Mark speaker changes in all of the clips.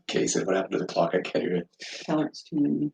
Speaker 1: Okay, so what happened to the clock? I can't hear it.
Speaker 2: Tell her it's too many.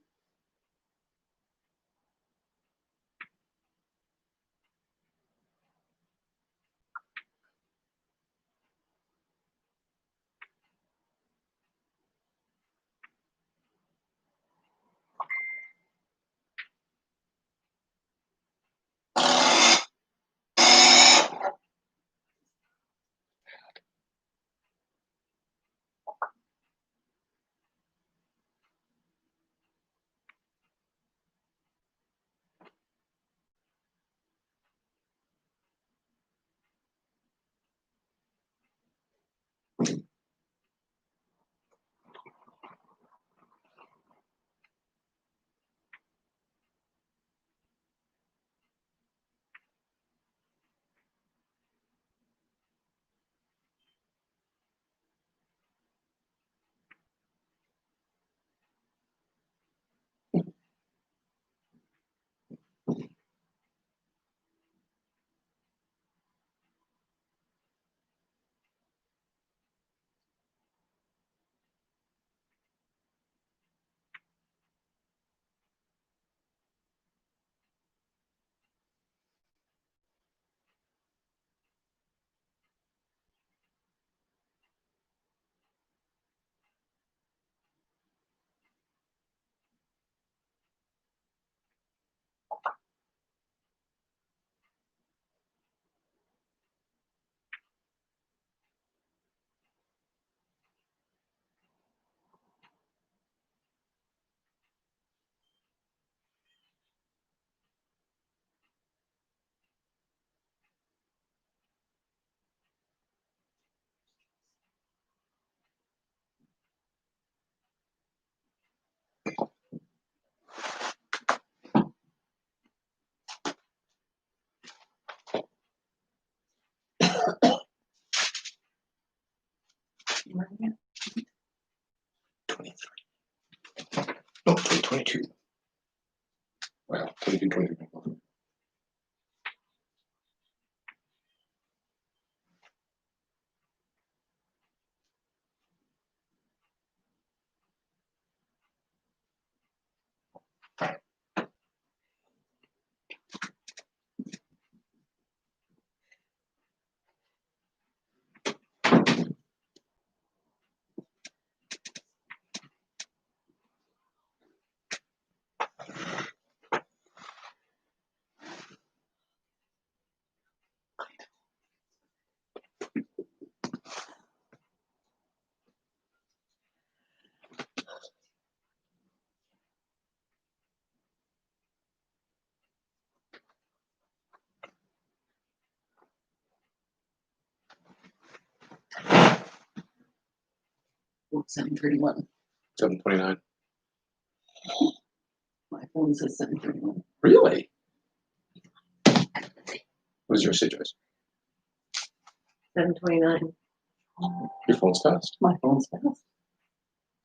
Speaker 2: You ready yet?
Speaker 1: 23. No, 22. Wow, 22, 23.
Speaker 2: Oh, 7:31.
Speaker 1: 7:29.
Speaker 2: My phone says 7:31.
Speaker 1: Really? What is your address?
Speaker 2: 7:29.
Speaker 1: Your phone's fast.
Speaker 2: My phone's fast.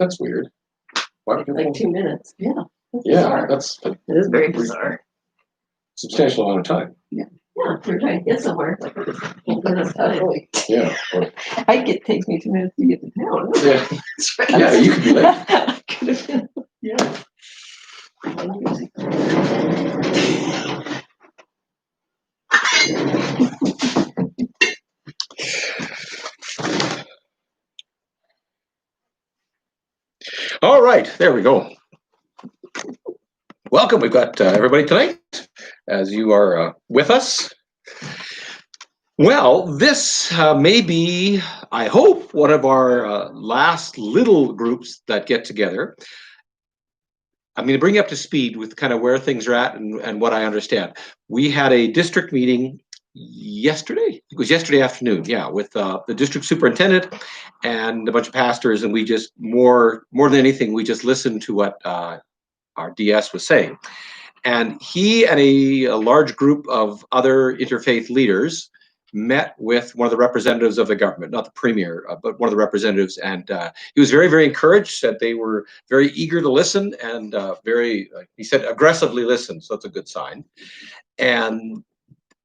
Speaker 1: That's weird. Why would your
Speaker 2: Like
Speaker 1: phone?
Speaker 2: 2 minutes. Yeah.
Speaker 1: Yeah,
Speaker 2: Bizarre.
Speaker 1: that's a
Speaker 2: It is very bizarre.
Speaker 1: substantial amount of time.
Speaker 2: Yeah, we're trying to get somewhere. Like, minutes totally.
Speaker 1: Yeah. Or,
Speaker 2: It takes me 2 minutes to get to town.
Speaker 1: yeah. Yeah, you could be late.
Speaker 2: I could have been. Yeah.
Speaker 1: All right, there we go. Welcome. We've got everybody tonight as you are with us. Well, this may be, I hope, one of our last little groups that get together. I'm going to bring you up to speed with kind of where things are at and what I understand. We had a district meeting yesterday. It was yesterday afternoon, yeah, with the district superintendent and a bunch of pastors, and we just more than anything, we just listened to what our DS was saying. And he and a large group of other interfaith leaders met with one of the representatives of the government, not the premier, but one of the representatives. And he was very, very encouraged, said they were very eager to listen and he said, aggressively listen. So that's a good sign. And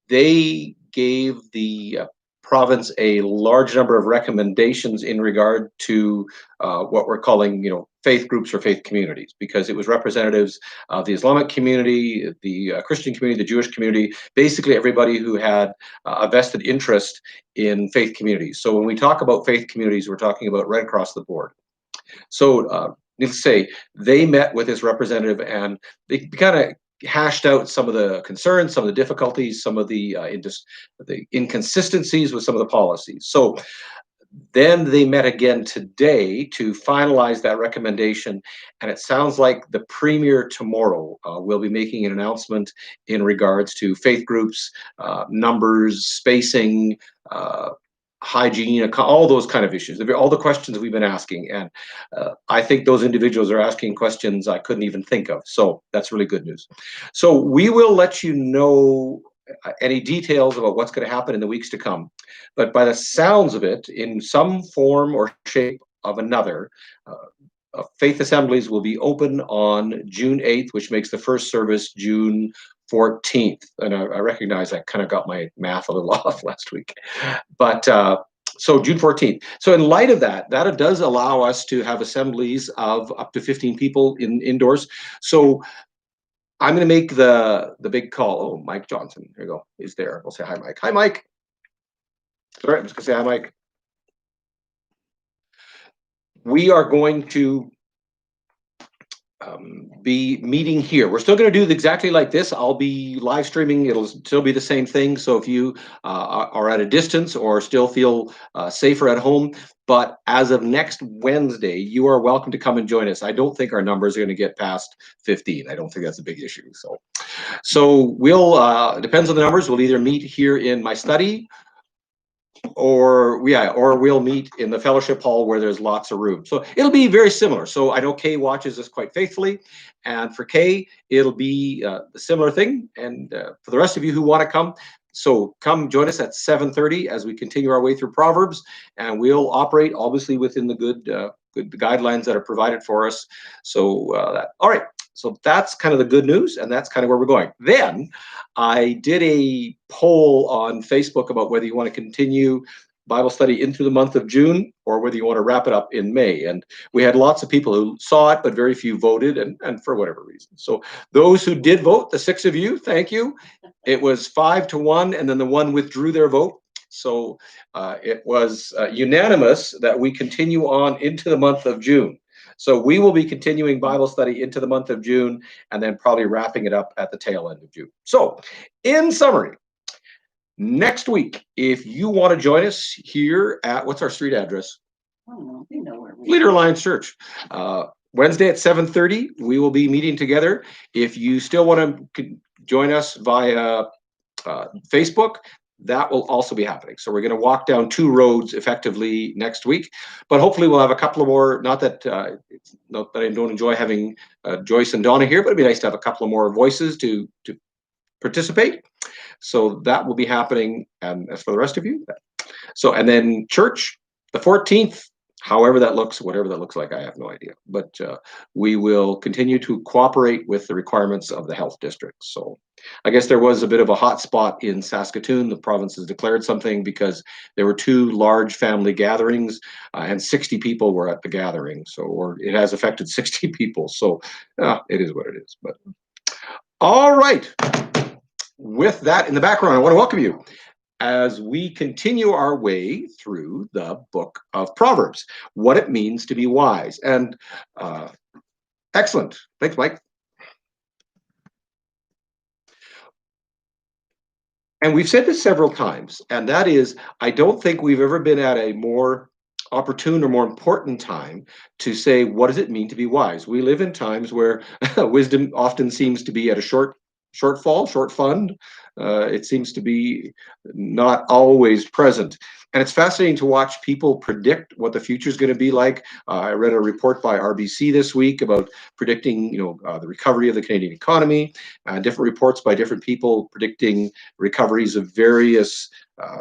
Speaker 1: they gave the province a large number of recommendations in regard to what we're calling, faith groups or faith communities, because it was representatives of the Islamic community, the Christian community, the Jewish community, basically everybody who had a vested interest in faith communities. So when we talk about faith communities, we're talking about right across the board. So needless to say, they met with this representative and they kind of hashed out some of the concerns, some of the difficulties, some of the inconsistencies with some of the policies. So then they met again today to finalize that recommendation, and it sounds like the Premier tomorrow will be making an announcement in regards to faith groups, numbers, spacing, hygiene, all those kind of issues, all the questions we've been asking. And I think those individuals are asking questions I couldn't even think of. So that's really good news. So we will let you know any details about what's going to happen in the weeks to come. But by the sounds of it, in some form or shape of another, faith assemblies will be open on June 8th, which makes the first service June 14th. And I recognize I kind of got my math a little off last week. But so June 14th. So in light of that, that does allow us to have assemblies of up to 15 people indoors. So I'm going to make the big call. Oh, Mike Johnson, here you go. He's there. We'll say hi, Mike. Hi, Mike. All right, I'm just going to say hi, Mike. We are going to be meeting here. We're still going to do it exactly like this. I'll be live streaming. It'll still be the same thing. So if you are at a distance or still feel safer at home, but as of next Wednesday, you are welcome to come and join us. I don't think our numbers are going to get past 15. I don't think that's a big issue. So we'll, depends on the numbers, we'll either meet here in my study or we'll meet in the fellowship hall where there's lots of room. So it'll be very similar. So I know Kay watches this quite faithfully, and for Kay, it'll be a similar thing. And for the rest of you who want to come, so come join us at 7:30 as we continue our way through Proverbs, and we'll operate obviously within the good guidelines that are provided for us. So all right. So that's kind of the good news, and that's kind of where we're going. Then I did a poll on Facebook about whether you want to continue Bible study into the month of June or whether you want to wrap it up in May. And we had lots of people who saw it, but very few voted, and for whatever reason. So those who did vote, the 6 of you, thank you. It was 5-1, and then the one withdrew their vote. So it was unanimous that we continue on into the month of June. So we will be continuing Bible study into the month of June and then probably wrapping it up at the tail end of June. So in summary, next week, if you want to join us here at, what's our street address?
Speaker 2: I don't know. You know where we
Speaker 1: Leader Alliance Church. Wednesday at 7:30, we will be meeting together. If you still want to join us via Facebook, that will also be happening. So we're going to walk down 2 roads effectively next week, but hopefully we'll have a couple of more. Not that I don't enjoy having Joyce and Donna here, but it'd be nice to have a couple of more voices to participate. So that will be happening. And as for the rest of you, so and then church, the 14th. However that looks, whatever that looks like, I have no idea. But we will continue to cooperate with the requirements of the health district. So I guess there was a bit of a hot spot in Saskatoon. The province has declared something because there were 2 large family gatherings and 60 people were at the gathering. So, or it has affected 60 people. So it is what it is. But all right. With that in the background, I want to welcome you as we continue our way through the book of Proverbs, what it means to be wise. And excellent. Thanks, Mike. And we've said this several times, and that is, I don't think we've ever been at a more opportune or more important time to say, what does it mean to be wise? We live in times where wisdom often seems to be at a short fund. It seems to be not always present. And it's fascinating to watch people predict what the future is going to be like. I read a report by RBC this week about predicting, the recovery of the Canadian economy, different reports by different people predicting recoveries of various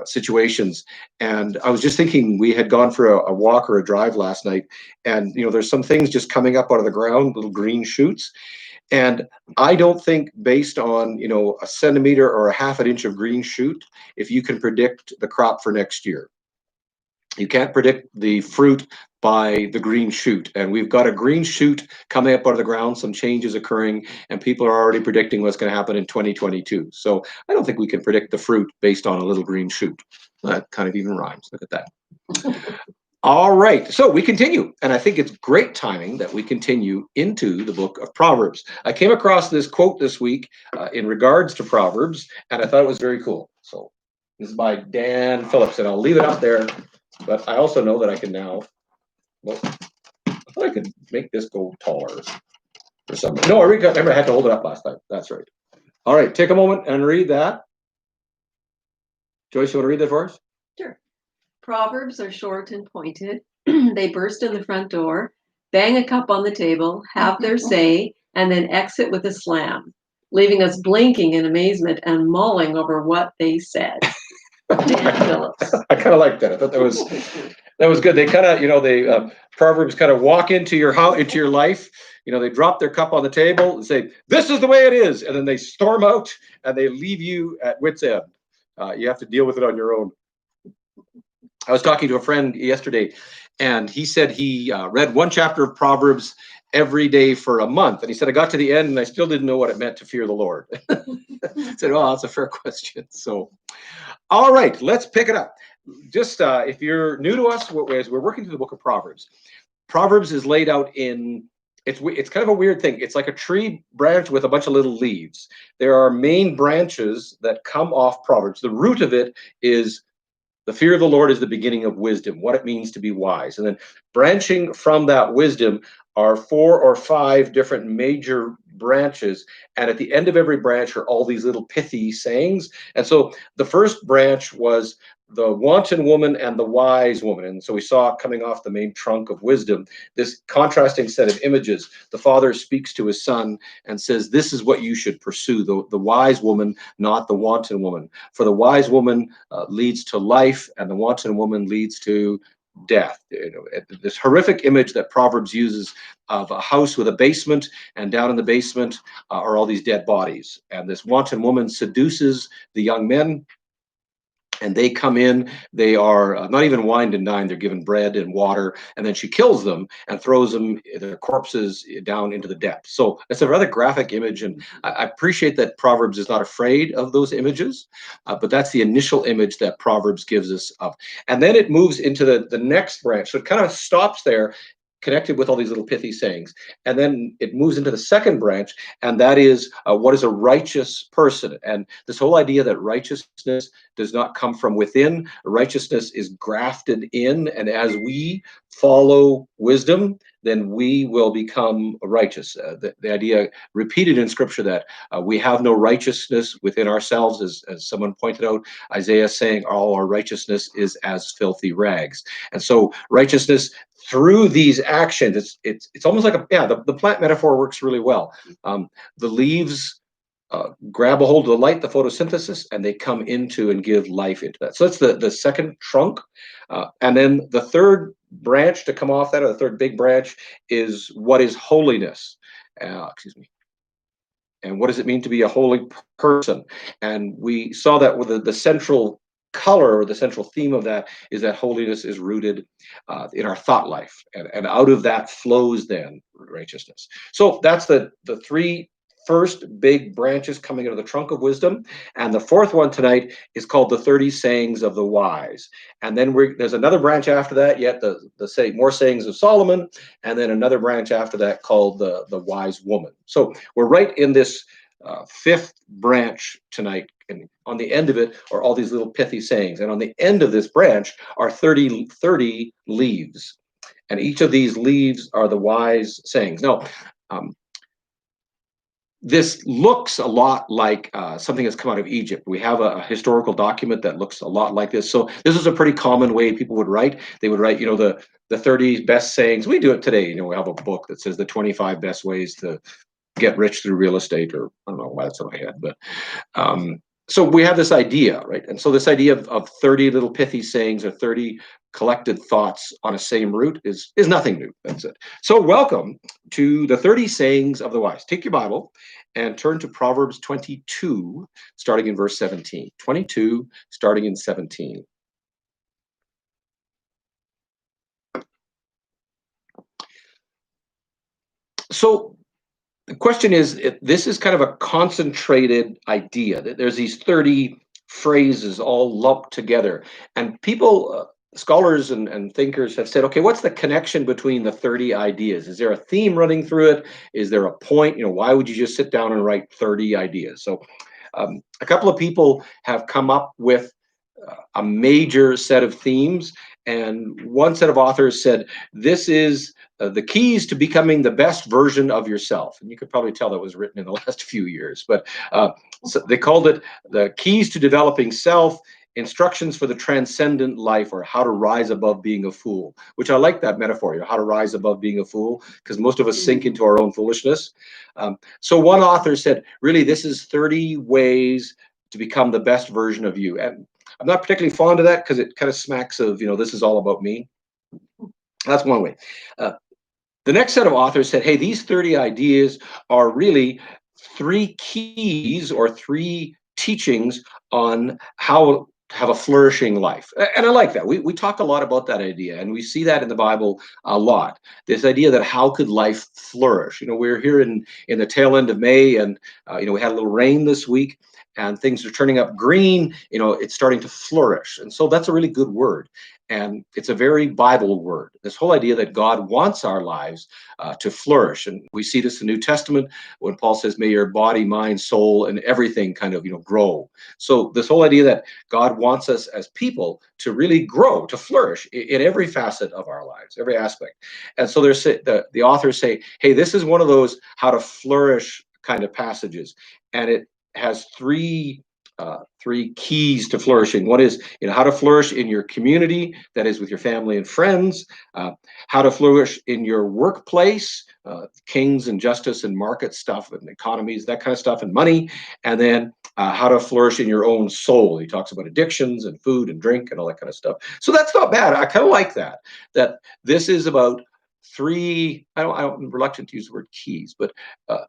Speaker 1: situations. And I was just thinking, we had gone for a walk or a drive last night, and there's some things just coming up out of the ground, little green shoots. And I don't think based on, a centimeter or a half an inch of green shoot, if you can predict the crop for next year. You can't predict the fruit by the green shoot. And we've got a green shoot coming up out of the ground, some changes occurring, and people are already predicting what's going to happen in 2022. So I don't think we can predict the fruit based on a little green shoot. That kind of even rhymes. Look at that. All right, so we continue, and I think it's great timing that we continue into the book of Proverbs. I came across this quote this week in regards to Proverbs, and I thought it was very cool. So this is by Dan Phillips, and I'll leave it up there, but I also know that I can now, well, I thought I could make this go taller or something. No, I remember I had to hold it up last time. That's right. All right, take a moment and read that. Joyce, you want to read that for us?
Speaker 2: Sure. Proverbs are short and pointed. They burst in the front door, bang a cup on the table, have their say, and then exit with a slam, leaving us blinking in amazement and mulling over what they said. Dan Phillips.
Speaker 1: I kind of like that. I thought that was good. They kind of, Proverbs kind of walk into your house, into your life. They drop their cup on the table and say, "This is the way it is," and then they storm out and they leave you at wit's end. You have to deal with it on your own. I was talking to a friend yesterday, and he said he read one chapter of Proverbs every day for a month. And he said, I got to the end and I still didn't know what it meant to fear the Lord. I said, well, that's a fair question. So, all right, let's pick it up. Just if you're new to us, as we're working through the book of Proverbs, Proverbs is laid out in, it's kind of a weird thing. It's like a tree branch with a bunch of little leaves. There are main branches that come off Proverbs. The root of it is the fear of the Lord is the beginning of wisdom, what it means to be wise. And then branching from that wisdom are 4 or 5 different major branches. And at the end of every branch are all these little pithy sayings. And so the first branch was the wanton woman and the wise woman. And so we saw coming off the main trunk of wisdom, this contrasting set of images. The father speaks to his son and says, this is what you should pursue, the wise woman, not the wanton woman. For the wise woman leads to life, and the wanton woman leads to death. This horrific image that Proverbs uses of a house with a basement, and down in the basement are all these dead bodies. And this wanton woman seduces the young men, and they come in, they are not even wined and dined, they're given bread and water, and then she kills them and throws them, their corpses, down into the depths. So it's a rather graphic image, and I appreciate that Proverbs is not afraid of those images, but that's the initial image that Proverbs gives us of. And then it moves into the next branch, so it kind of stops there, connected with all these little pithy sayings. And then it moves into the second branch, and that is what is a righteous person. And this whole idea that righteousness does not come from within, righteousness is grafted in, and as we follow wisdom, then we will become righteous. The idea repeated in scripture that we have no righteousness within ourselves, as someone pointed out, Isaiah saying all our righteousness is as filthy rags. And so righteousness through these actions, it's almost like the plant metaphor works really well. The leaves grab a hold of the light, the photosynthesis, and they come into and give life into that. So that's the second trunk. And then the third branch to come off that, or the third big branch, is what is holiness. Excuse me. And what does it mean to be a holy person? And we saw that with the central color, or the central theme of that, is that holiness is rooted in our thought life, and out of that flows then righteousness. So that's the 3 first big branches coming out of the trunk of wisdom. And the fourth one tonight is called the 30 sayings of the wise. And then there's another branch after that, yet the more sayings of Solomon, and then another branch after that called the wise woman. So we're right in this 5th branch tonight, and on the end of it are all these little pithy sayings, and on the end of this branch are 30 leaves, and each of these leaves are the wise sayings. Now, this looks a lot like something that's come out of Egypt. We have a historical document that looks a lot like this. So this is a pretty common way people would write. They would write, the 30 best sayings. We do it today. We have a book that says the 25 best ways to get rich through real estate, or I don't know why that's in my head, but So we have this idea, right? And so this idea of 30 little pithy sayings or 30 collected thoughts on a same root is nothing new. That's it. So welcome to the 30 sayings of the wise. Take your Bible and turn to Proverbs 22, starting in verse 17. 22, starting in 17. So the question is, this is kind of a concentrated idea that there's these 30 phrases all lumped together. And people, scholars and thinkers have said, okay, what's the connection between the 30 ideas? Is there a theme running through it? Is there a point? Why would you just sit down and write 30 ideas? So a couple of people have come up with a major set of themes. And one set of authors said, this is the keys to becoming the best version of yourself. And you could probably tell that was written in the last few years. But so they called it the keys to developing self, instructions for the transcendent life, or how to rise above being a fool, which I like that metaphor, how to rise above being a fool, because most of us sink into our own foolishness. So one author said, really, this is 30 ways to become the best version of you. And I'm not particularly fond of that because it kind of smacks of, this is all about me. That's one way. The next set of authors said, hey, these 30 ideas are really 3 keys or 3 teachings on how to have a flourishing life. And I like that. We talk a lot about that idea, and we see that in the Bible a lot. This idea that how could life flourish? We're here in the tail end of May, and we had a little rain this week, and things are turning up green. It's starting to flourish. And so that's a really good word. And it's a very Bible word. This whole idea that God wants our lives to flourish. And we see this in the New Testament when Paul says, may your body, mind, soul, and everything kind of, grow. So this whole idea that God wants us as people to really grow, to flourish in every facet of our lives, every aspect. And so the authors say, hey, this is one of those how to flourish kind of passages. And it has 3 keys to flourishing. One is, how to flourish in your community, that is with your family and friends, how to flourish in your workplace, kings and justice and market stuff and economies, that kind of stuff, and money, and then how to flourish in your own soul. He talks about addictions and food and drink and all that kind of stuff. So that's not bad. I kind of like that this is about 3, I'm reluctant to use the word keys, but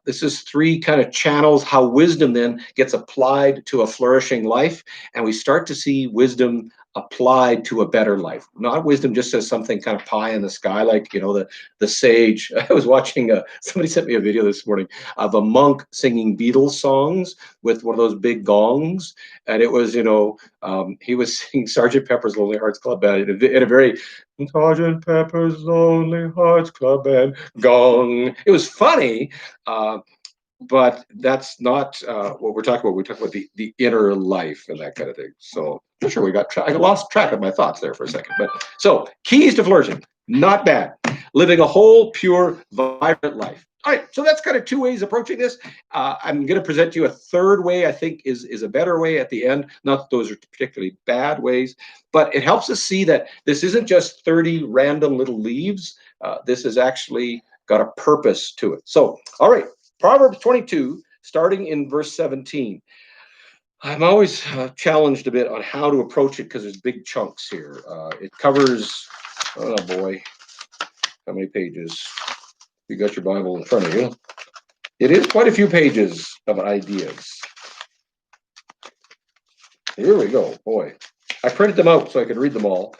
Speaker 1: this is 3 kind of channels, how wisdom then gets applied to a flourishing life. And we start to see wisdom applied to a better life. Not wisdom just as something kind of pie in the sky, like, the sage. I was watching, somebody sent me a video this morning of a monk singing Beatles songs with one of those big gongs. And it was, he was singing Sergeant Pepper's Lonely Hearts Club Band in a very Sergeant Pepper's Lonely Hearts Club Band gong. It was funny, but that's not what we're talking about. We're talking about the inner life and that kind of thing. So I'm sure I lost track of my thoughts there for a second. But so keys to flourishing, not bad. Living a whole, pure, vibrant life. All right, so that's kind of 2 ways approaching this. I'm going to present you a 3rd way I think is a better way at the end. Not that those are particularly bad ways, but it helps us see that this isn't just 30 random little leaves. This has actually got a purpose to it. So, all right, Proverbs 22, starting in verse 17. I'm always challenged a bit on how to approach it because there's big chunks here. It covers, oh boy, how many pages? You got your Bible in front of you. It is quite a few pages of ideas. Here we go. Boy, I printed them out so I could read them all.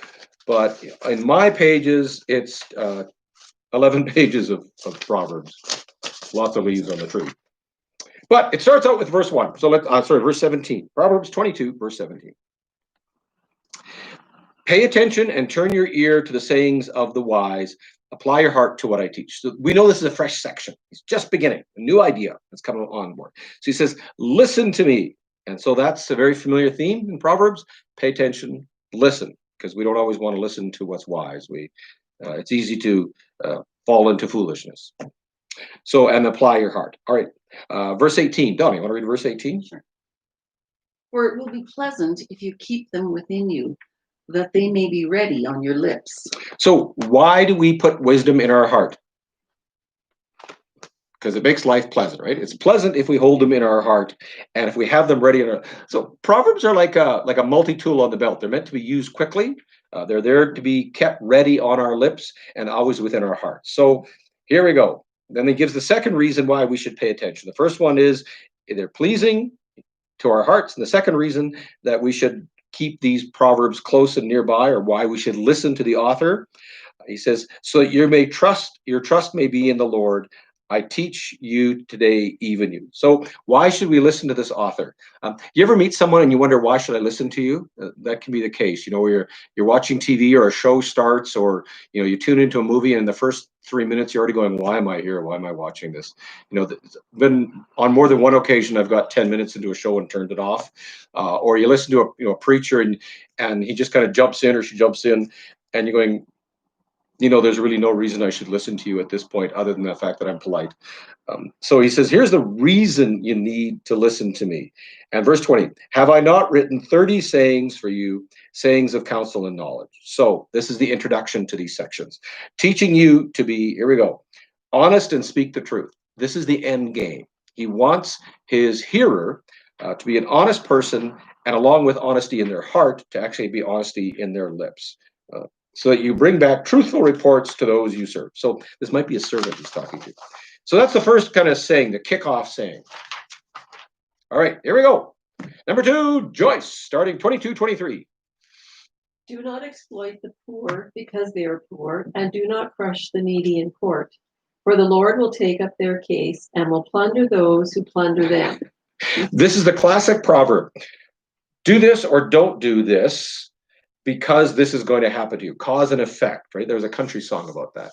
Speaker 1: But in my pages, it's 11 pages of Proverbs. Lots of leaves on the tree. But it starts out with verse 1. So verse 17. Proverbs 22, verse 17. Pay attention and turn your ear to the sayings of the wise. Apply your heart to what I teach. So we know this is a fresh section. It's just beginning, a new idea that's coming on board. So he says, listen to me. And so that's a very familiar theme in Proverbs. Pay attention, listen, because we don't always want to listen to what's wise. It's easy to fall into foolishness. So, and apply your heart. All right. Verse 18. Donnie, you want to read verse 18?
Speaker 3: Sure. For it will be pleasant if you keep them within you, that they may be ready on your lips.
Speaker 1: So why do we put wisdom in our heart? because it makes life pleasant, right? It's pleasant if we hold them in our heart and if we have them ready in our. So Proverbs are like a multi-tool on the belt. They're meant to be used quickly. They're there to be kept ready on our lips and always within our hearts. So here we go. Then he gives the second reason why we should pay attention. The first one is they're pleasing to our hearts. And the second reason that we should keep these proverbs close and nearby, or why we should listen to the author, he says, so that your trust may be in the Lord. I teach you today, even you. So why should we listen to this author? You ever meet someone and you wonder, why should I listen to you? That can be the case. Where you're watching TV or a show starts, or you tune into a movie, and in the first 3 minutes you're already going, why am I here? Why am I watching this? Been on more than one occasion I've got 10 minutes into a show and turned it off. Or you listen to a preacher and he just kind of jumps in, or she jumps in, and you're going, there's really no reason I should listen to you at this point other than the fact that I'm polite. So he says, here's the reason you need to listen to me. And verse 20, have I not written 30 sayings for you, sayings of counsel and knowledge? So this is the introduction to these sections, teaching you to be, here we go, honest and speak the truth. This is the end game. He wants his hearer to be an honest person, and along with honesty in their heart, to actually be honesty in their lips. So that you bring back truthful reports to those you serve. So this might be a servant he's talking to. So that's the first kind of saying, the kickoff saying. All right, here we go. Number 2, Joyce, starting 22-23.
Speaker 2: Do not exploit the poor because they are poor, and do not crush the needy in court. For the Lord will take up their case and will plunder those who plunder them.
Speaker 1: This is the classic proverb. Do this or don't do this, because this is going to happen to you. Cause and effect, right? There's a country song about that.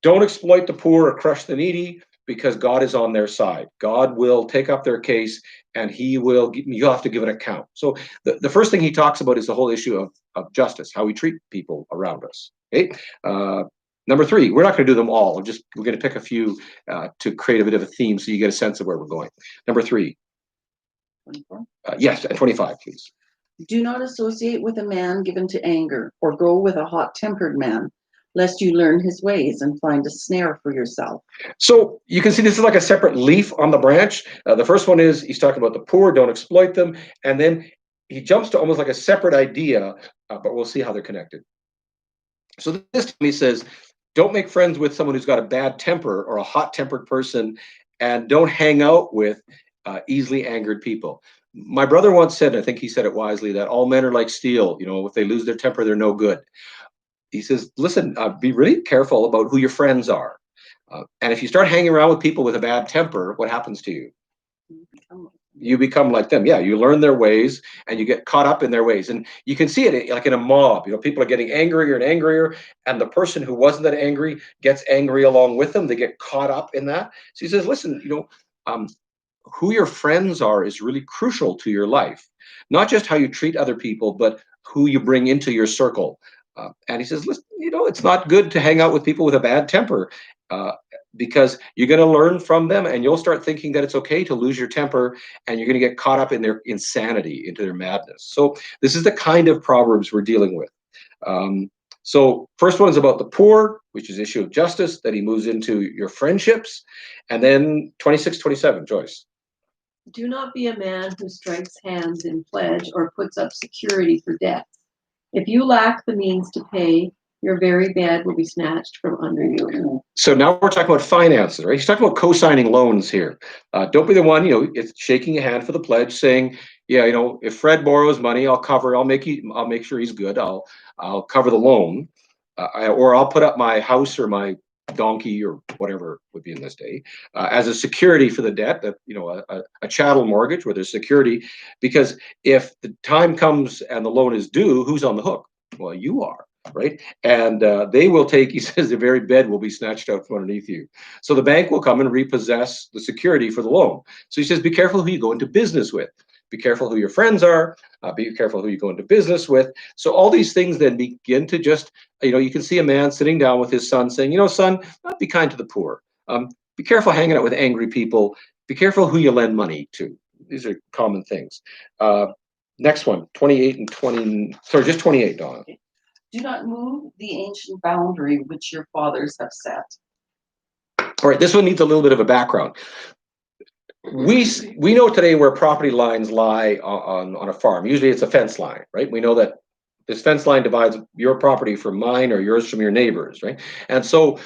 Speaker 1: Don't exploit the poor or crush the needy, because God is on their side. God will take up their case, and you'll have to give an account. So the first thing he talks about is the whole issue of justice, how we treat people around us. Okay. Number 3, we're not going to do them all. We're going to pick a few to create a bit of a theme so you get a sense of where we're going. Number 3.
Speaker 3: 24.
Speaker 1: Yes, and 25, please.
Speaker 3: Do not associate with a man given to anger, or go with a hot-tempered man, lest you learn his ways and find a snare for yourself.
Speaker 1: So you can see this is like a separate leaf on the branch. The first one is he's talking about the poor, don't exploit them. And then he jumps to almost like a separate idea, but we'll see how they're connected. So this time he says, don't make friends with someone who's got a bad temper or a hot-tempered person, and don't hang out with easily angered people. My brother once said, I think he said it wisely, that all men are like steel. If they lose their temper, they're no good. He says, listen, be really careful about who your friends are. And if you start hanging around with people with a bad temper, what happens to you? You become like them. Yeah, you learn their ways and you get caught up in their ways. And you can see it like in a mob. People are getting angrier and angrier, and the person who wasn't that angry gets angry along with them. They get caught up in that. So he says, listen, who your friends are is really crucial to your life. Not just how you treat other people, but who you bring into your circle. And he says, listen, it's not good to hang out with people with a bad temper, because you're going to learn from them, and you'll start thinking that it's okay to lose your temper, and you're going to get caught up in their insanity, into their madness. So this is the kind of proverbs we're dealing with. So first one is about the poor, which is issue of justice. Then he moves into your friendships. And then 26-27, Joyce.
Speaker 2: Do not be a man who strikes hands in pledge or puts up security for debts. If you lack the means to pay, your very bed will be snatched from under you.
Speaker 1: So now we're talking about finances, right? He's talking about co-signing loans here. Don't be the one, it's shaking a hand for the pledge, saying, yeah, if Fred borrows money, I'll make sure he's good. I'll cover the loan, or I'll put up my house or my donkey or whatever would be in this day as a security for the debt, that a chattel mortgage where there's security, because if the time comes and the loan is due, who's on the hook? Well, you are, right? And they will take, he says, the very bed will be snatched out from underneath you. So the bank will come and repossess the security for the loan. So he says, be careful who you go into business with. Be careful who your friends are. Be careful who you go into business with. So all these things then begin to just, you can see a man sitting down with his son saying, son, be kind to the poor. Be careful hanging out with angry people. Be careful who you lend money to. These are common things. Next one, 28 and 20. Sorry, just 28, Donna.
Speaker 3: Do not move the ancient boundary which your fathers have set.
Speaker 1: All right, this one needs a little bit of a background. We know today where property lines lie on a farm. Usually it's a fence line, right? We know that this fence line divides your property from mine or yours from your neighbors, right? And so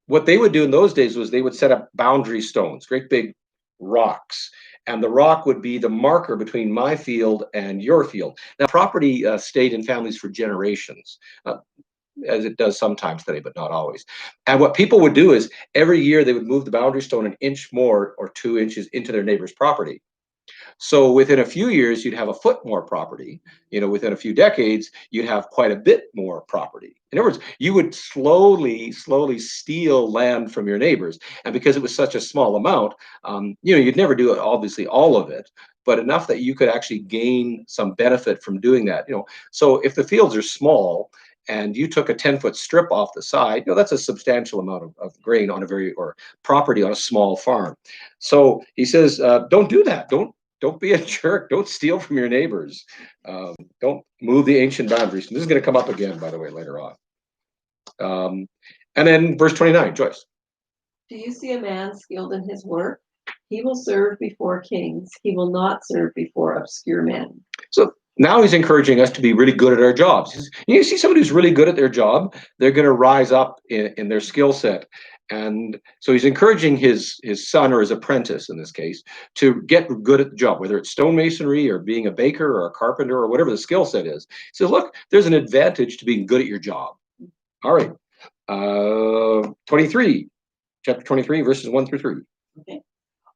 Speaker 1: what they would do in those days was they would set up boundary stones, great big rocks. And the rock would be the marker between my field and your field. Now, property stayed in families for generations. As it does sometimes today, but not always. And what people would do is every year they would move the boundary stone an inch more or 2 inches into their neighbor's property. So within a few years, you'd have a foot more property. Within a few decades, you'd have quite a bit more property. In other words, you would slowly steal land from your neighbors. And because it was such a small amount, you'd never do it, obviously, all of it, but enough that you could actually gain some benefit from doing that. So if the fields are small, and you took a 10-foot strip off the side, that's a substantial amount of grain or property on a small farm. So he says, don't do that. Don't be a jerk. Don't steal from your neighbors. Don't move the ancient boundaries. And this is going to come up again, by the way, later on. And then verse 29, Joyce.
Speaker 2: Do you see a man skilled in his work? He will serve before kings. He will not serve before obscure men.
Speaker 1: So now he's encouraging us to be really good at our jobs. You see somebody who's really good at their job, they're going to rise up in their skill set. And so he's encouraging his son or his apprentice in this case to get good at the job, whether it's stonemasonry or being a baker or a carpenter or whatever the skill set is. He says, look, there's an advantage to being good at your job. All right. 23, chapter 23, verses 1 through 3.
Speaker 3: Okay.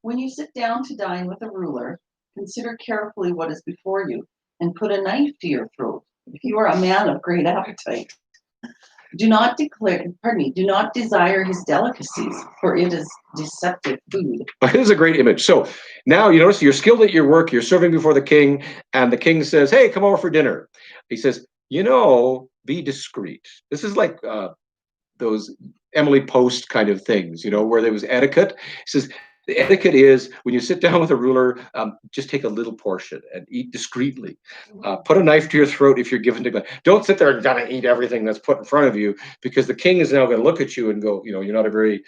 Speaker 3: When you sit down to dine with a ruler, consider carefully what is before you and put a knife to your throat. If you are a man of great appetite, do not desire his delicacies, for it is deceptive food.
Speaker 1: It is a great image. So now you notice you're skilled at your work, you're serving before the king, and the king says, hey, come over for dinner. He says, be discreet. This is like those Emily Post kind of things, where there was etiquette. He says, the etiquette is when you sit down with a ruler, just take a little portion and eat discreetly. Put a knife to your throat if you're given to. Don't sit there and kind of eat everything that's put in front of you, because the king is now going to look at you and go, you're not a very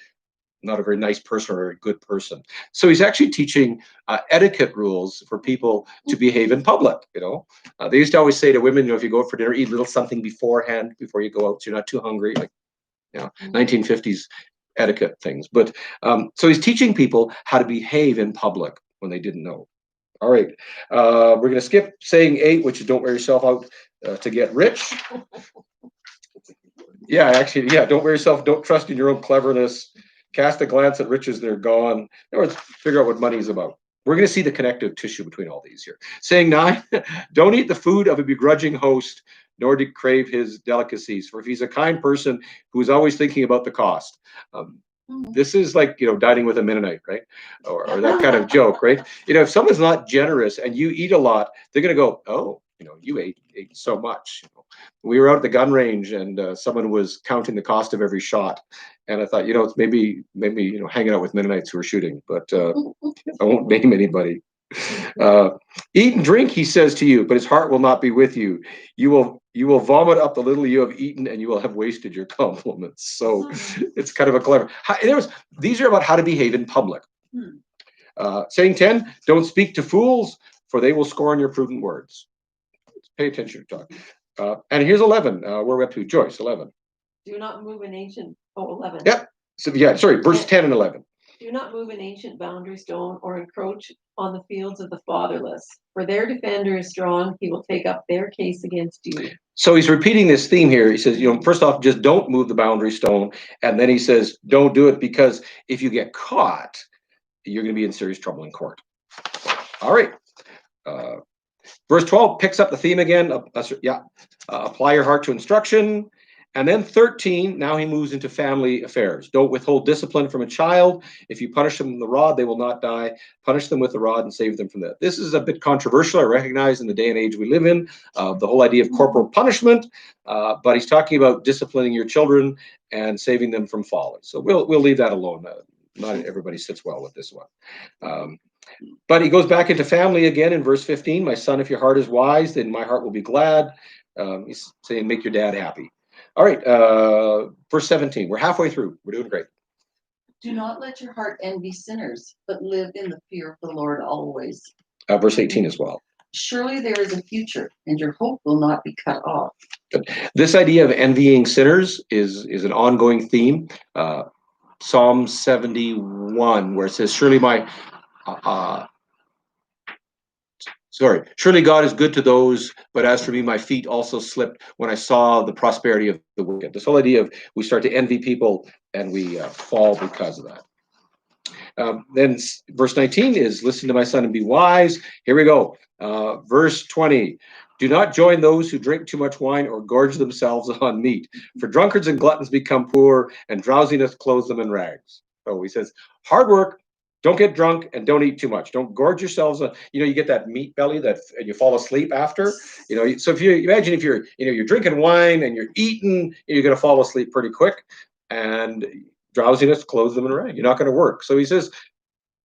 Speaker 1: nice person or a good person. So he's actually teaching etiquette rules for people to behave in public. They used to always say to women, if you go out for dinner, eat a little something beforehand before you go out, so you're not too hungry. 1950s etiquette things. But so he's teaching people how to behave in public when they didn't know. All right. We're going to skip saying 8, which is don't wear yourself out to get rich. Don't wear yourself. Don't trust in your own cleverness. Cast a glance at riches, they're gone. In other words, figure out what money is about. We're going to see the connective tissue between all these here. Saying 9, don't eat the food of a begrudging host, nor to crave his delicacies. For if he's a kind person who is always thinking about the cost. This is like, dining with a Mennonite, right? Or that kind of joke, right? If someone's not generous and you eat a lot, they're going to go, oh, you ate so much. We were out at the gun range and someone was counting the cost of every shot. And I thought, it's maybe hanging out with Mennonites who are shooting, but I won't name anybody. Eat and drink, he says to you, but his heart will not be with you. You will vomit up the little you have eaten, and you will have wasted your compliments. So it's kind of a clever. These are about how to behave in public. Saying 10, don't speak to fools, for they will scorn your prudent words. Pay attention to talk. And here's 11. Where are we up to? Joyce, 11.
Speaker 2: Do not move an ancient. 11.
Speaker 1: Yep. So verse 10 and 11.
Speaker 2: Do not move an ancient boundary stone or encroach on the fields of the fatherless, for their defender is strong. He will take up their case against you. So he's repeating this theme here. He says, first off, just don't move the boundary stone. And then he says, don't do it, because if you get caught, you're going to be in serious trouble in court. All right. Verse 12 picks up the theme again. Apply your heart to instruction. And then 13, now he moves into family affairs. Don't withhold discipline from a child. If you punish them with the rod, they will not die. Punish them with the rod and save them from that. This is a bit controversial, I recognize, in the day and age we live in, the whole idea of corporal punishment. But he's talking about disciplining your children and saving them from falling. So we'll leave that alone. Not everybody sits well with this one. But he goes back into family again in verse 15. My son, if your heart is wise, then my heart will be glad. He's saying, make your dad happy. All right, verse 17. We're halfway through. We're doing great.
Speaker 3: Do not let your heart envy sinners, but live in the fear of the Lord always.
Speaker 1: Verse 18 as well.
Speaker 3: Surely there is a future, and your hope will not be cut off.
Speaker 1: This idea of envying sinners is an ongoing theme. Psalm 71, where it says, surely God is good to those, but as for me, my feet also slipped when I saw the prosperity of the wicked. This whole idea of we start to envy people and we fall because of that. Then verse 19 is, listen to my son and be wise. Here we go. Verse 20, do not join those who drink too much wine or gorge themselves on meat, for drunkards and gluttons become poor, and drowsiness clothes them in rags. So he says, hard work, don't get drunk, and don't eat too much. Don't gorge yourselves. You get that meat belly and you fall asleep after. So if you imagine if you're drinking wine and you're eating, you're going to fall asleep pretty quick, and drowsiness clothes them in rags. You're not going to work. So he says,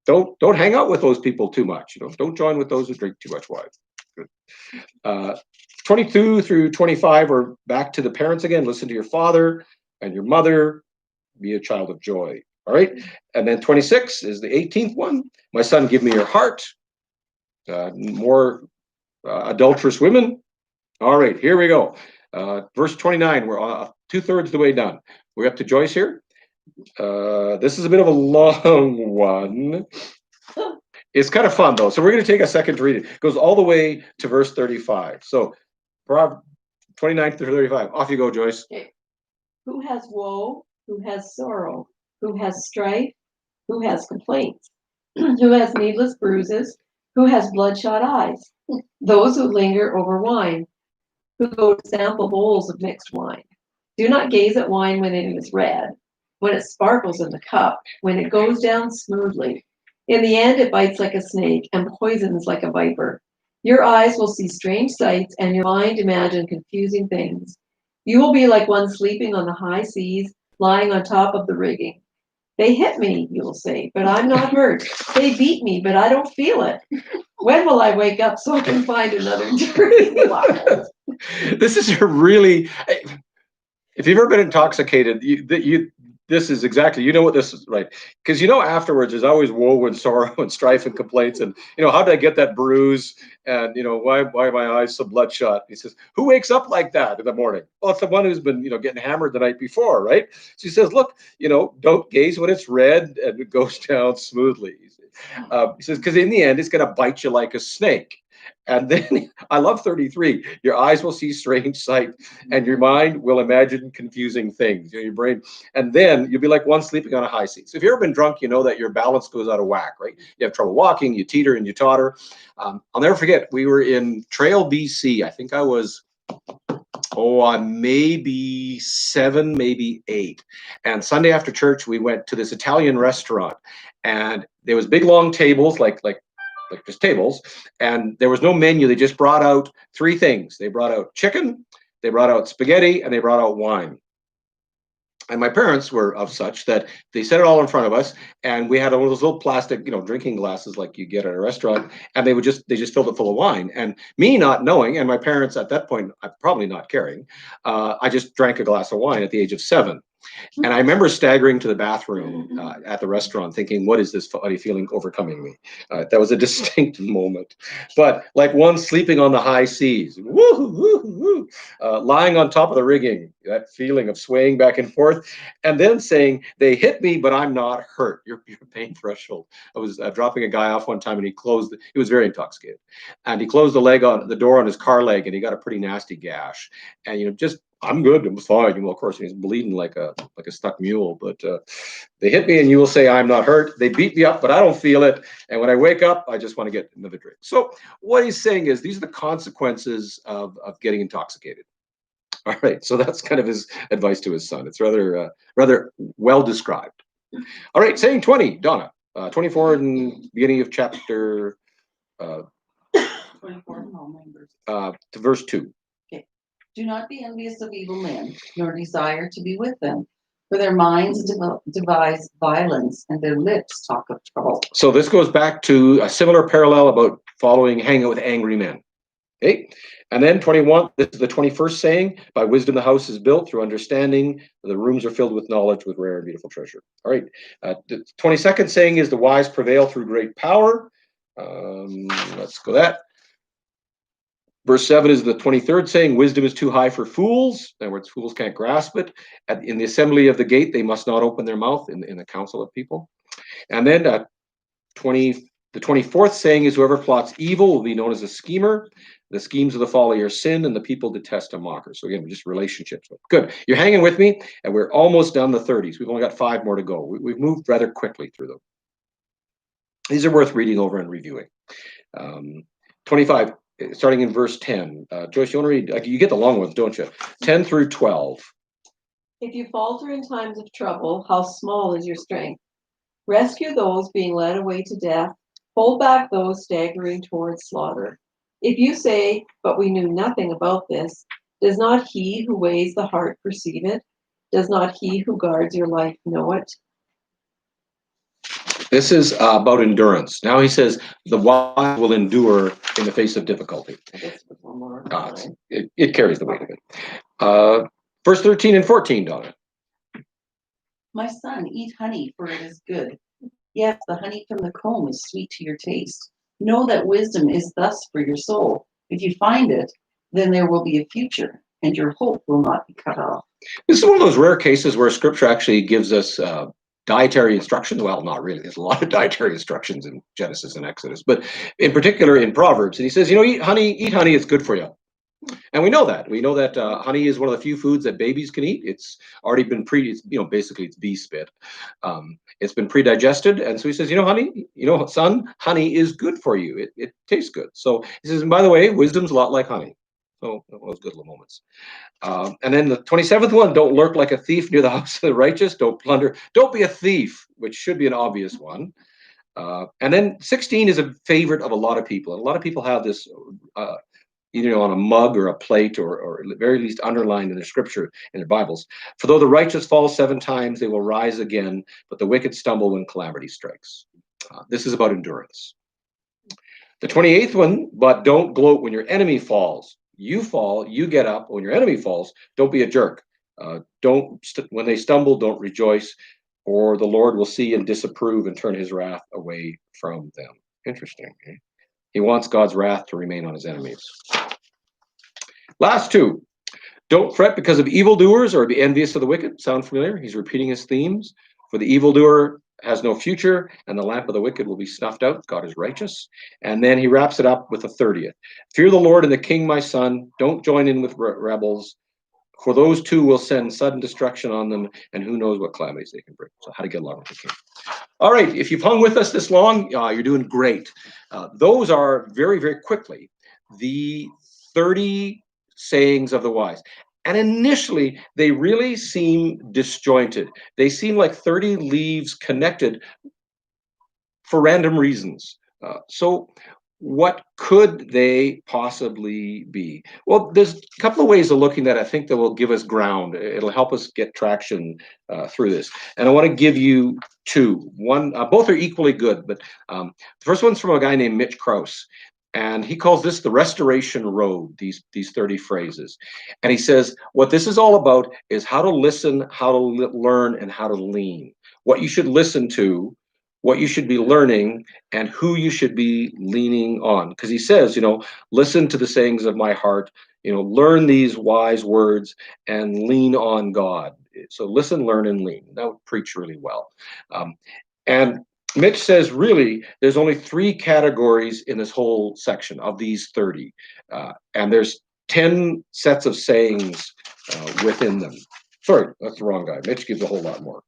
Speaker 1: don't hang out with those people too much. Don't join with those who drink too much wine. Good. 22 through 25 are back to the parents again. Listen to your father and your mother. Be a child of joy. All right. And then 26 is the 18th one. My son, give me your heart. More adulterous women. All right, here we go. Verse 29, we're 2/3 the way done. We're up to Joyce here. This is a bit of a long one. It's kind of fun though. So we're going to take a second to read it. It goes all the way to verse 35. So 29 to 35. Off you go, Joyce.
Speaker 2: Okay. Who has woe? Who has sorrow? Who has strife? Who has complaints? Who has needless bruises? Who has bloodshot eyes? Those who linger over wine, who go to sample bowls of mixed wine. Do not gaze at wine when it is red, when it sparkles in the cup, when it goes down smoothly. In the end, it bites like a snake and poisons like a viper. Your eyes will see strange sights, and your mind imagine confusing things. You will be like one sleeping on the high seas, lying on top of the rigging. They hit me, you will say, but I'm not hurt. They beat me, but I don't feel it. When will I wake up so I can find another drinking bottle?
Speaker 1: This is a really, if you've ever been intoxicated, this is exactly, what this is, right? Because afterwards there's always woe and sorrow and strife and complaints, and how did I get that bruise, and why are my eyes so bloodshot? He says, who wakes up like that in the morning? Well, it's the one who's been getting hammered the night before, right? So he says, look, don't gaze when it's red and it goes down smoothly. He says, because in the end it's going to bite you like a snake. And then I love 33. Your eyes will see strange sight, and your mind will imagine confusing things. Your brain, and then you'll be like one sleeping on a high seat. So if you've ever been drunk, you know that your balance goes out of whack, right? You have trouble walking, you teeter and you totter. I'll never forget. We were in Trail, BC. I think I was maybe 7, maybe 8. And Sunday after church, we went to this Italian restaurant, and there was big long tables, like just tables, and there was no menu. They just brought out 3 things. They brought out chicken, they brought out spaghetti, and they brought out wine. And my parents were of such that they set it all in front of us, and we had one of those little plastic, drinking glasses like you get at a restaurant, and they just filled it full of wine. And me not knowing, and my parents at that point probably not caring, I just drank a glass of wine at the age of 7. And I remember staggering to the bathroom at the restaurant thinking, what is this funny feeling overcoming me? That was a distinct moment. But like one sleeping on the high seas, lying on top of the rigging, that feeling of swaying back and forth, and then saying, they hit me, but I'm not hurt. Your pain threshold. I was dropping a guy off one time, and he was very intoxicated. And he closed the door on his car leg, and he got a pretty nasty gash. And I'm good. I'm fine. Of course, he's bleeding like a stuck mule. But they hit me, and you will say, I'm not hurt. They beat me up, but I don't feel it. And when I wake up, I just want to get another drink. So what he's saying is these are the consequences of getting intoxicated. All right. So that's kind of his advice to his son. It's rather well described. All right. Saying 20, Donna. 24 in beginning of chapter
Speaker 3: 24,
Speaker 1: to verse 2.
Speaker 3: Do not be envious of evil men, nor desire to be with them, for their minds devise violence, and their lips talk of trouble.
Speaker 1: So this goes back to a similar parallel about hanging out with angry men. Okay, and then 21, this is the 21st saying, by wisdom the house is built, through understanding the rooms are filled with knowledge, with rare and beautiful treasure. All right, the 22nd saying is the wise prevail through great power. Let's go that. Verse 7 is the 23rd saying, wisdom is too high for fools. In other words, fools can't grasp it. In the assembly of the gate, they must not open their mouth in the council of people. And then the 24th saying is, whoever plots evil will be known as a schemer. The schemes of the folly are sin, and the people detest a mocker. So again, just relationships. Good. You're hanging with me, and we're almost done the 30s. We've only got 5 more to go. We've moved rather quickly through them. These are worth reading over and reviewing. 25, starting in verse 10. Joyce, you want to read? You get the long ones, don't you? 10 through 12.
Speaker 2: If you falter in times of trouble, how small is your strength? Rescue those being led away to death. Hold back those staggering towards slaughter. If you say, but we knew nothing about this, does not he who weighs the heart perceive it? Does not he who guards your life know it?
Speaker 1: This is about endurance. Now he says, the wise will endure in the face of difficulty.
Speaker 2: I guess with one more.
Speaker 1: It carries the weight of it. Verse 13 and 14, Donna.
Speaker 3: My son, eat honey, for it is good. Yes, the honey from the comb is sweet to your taste. Know that wisdom is thus for your soul. If you find it, then there will be a future, and your hope will not be cut off.
Speaker 1: This is one of those rare cases where Scripture actually gives us dietary instructions. Well, not really. There's a lot of dietary instructions in Genesis and Exodus, but in particular in Proverbs. And he says, eat honey, it's good for you. And we know that. We know that honey is one of the few foods that babies can eat. It's already been basically it's bee spit. It's been pre-digested. And so he says, honey, son, honey is good for you. It tastes good. So he says, and by the way, wisdom's a lot like honey. So one of those good little moments. And then the 27th one, don't lurk like a thief near the house of the righteous. Don't plunder. Don't be a thief, which should be an obvious one. And then 16 is a favorite of a lot of people. And a lot of people have this either on a mug or a plate or at the very least underlined in their scripture, in their Bibles. For though the righteous fall 7 times, they will rise again, but the wicked stumble when calamity strikes. This is about endurance. The 28th one, but don't gloat when your enemy falls. You fall, you get up. When your enemy falls, don't be a jerk. When they stumble, don't rejoice, or the Lord will see and disapprove and turn his wrath away from them. Interesting. Eh? He wants God's wrath to remain on his enemies. Last 2. Don't fret because of evildoers or be envious of the wicked. Sound familiar? He's repeating his themes. For the evildoer has no future, and the lamp of the wicked will be snuffed out. God is righteous. And then he wraps it up with a 30th. Fear the Lord and the king, my son. Don't join in with rebels. For those 2 will send sudden destruction on them, and who knows what calamities they can bring. So how to get along with the king. All right, if you've hung with us this long, you're doing great. Those are very, very quickly the 30 sayings of the wise. And initially, they really seem disjointed. They seem like 30 leaves connected for random reasons. So what could they possibly be? Well, there's a couple of ways of looking at it, I think, that will give us ground. It'll help us get traction through this. And I want to give you 2. One, both are equally good, but the first one's from a guy named Mitch Krause. And he calls this the restoration road, these 30 phrases. And he says, what this is all about is how to listen, how to learn, and how to lean. What you should listen to, what you should be learning, and who you should be leaning on. Because he says, listen to the sayings of my heart, learn these wise words and lean on God. So listen, learn, and lean. That would preach really well. And Mitch says, really, there's only 3 categories in this whole section of these 30. And there's 10 sets of sayings within them. Sorry, that's the wrong guy. Mitch gives a whole lot more.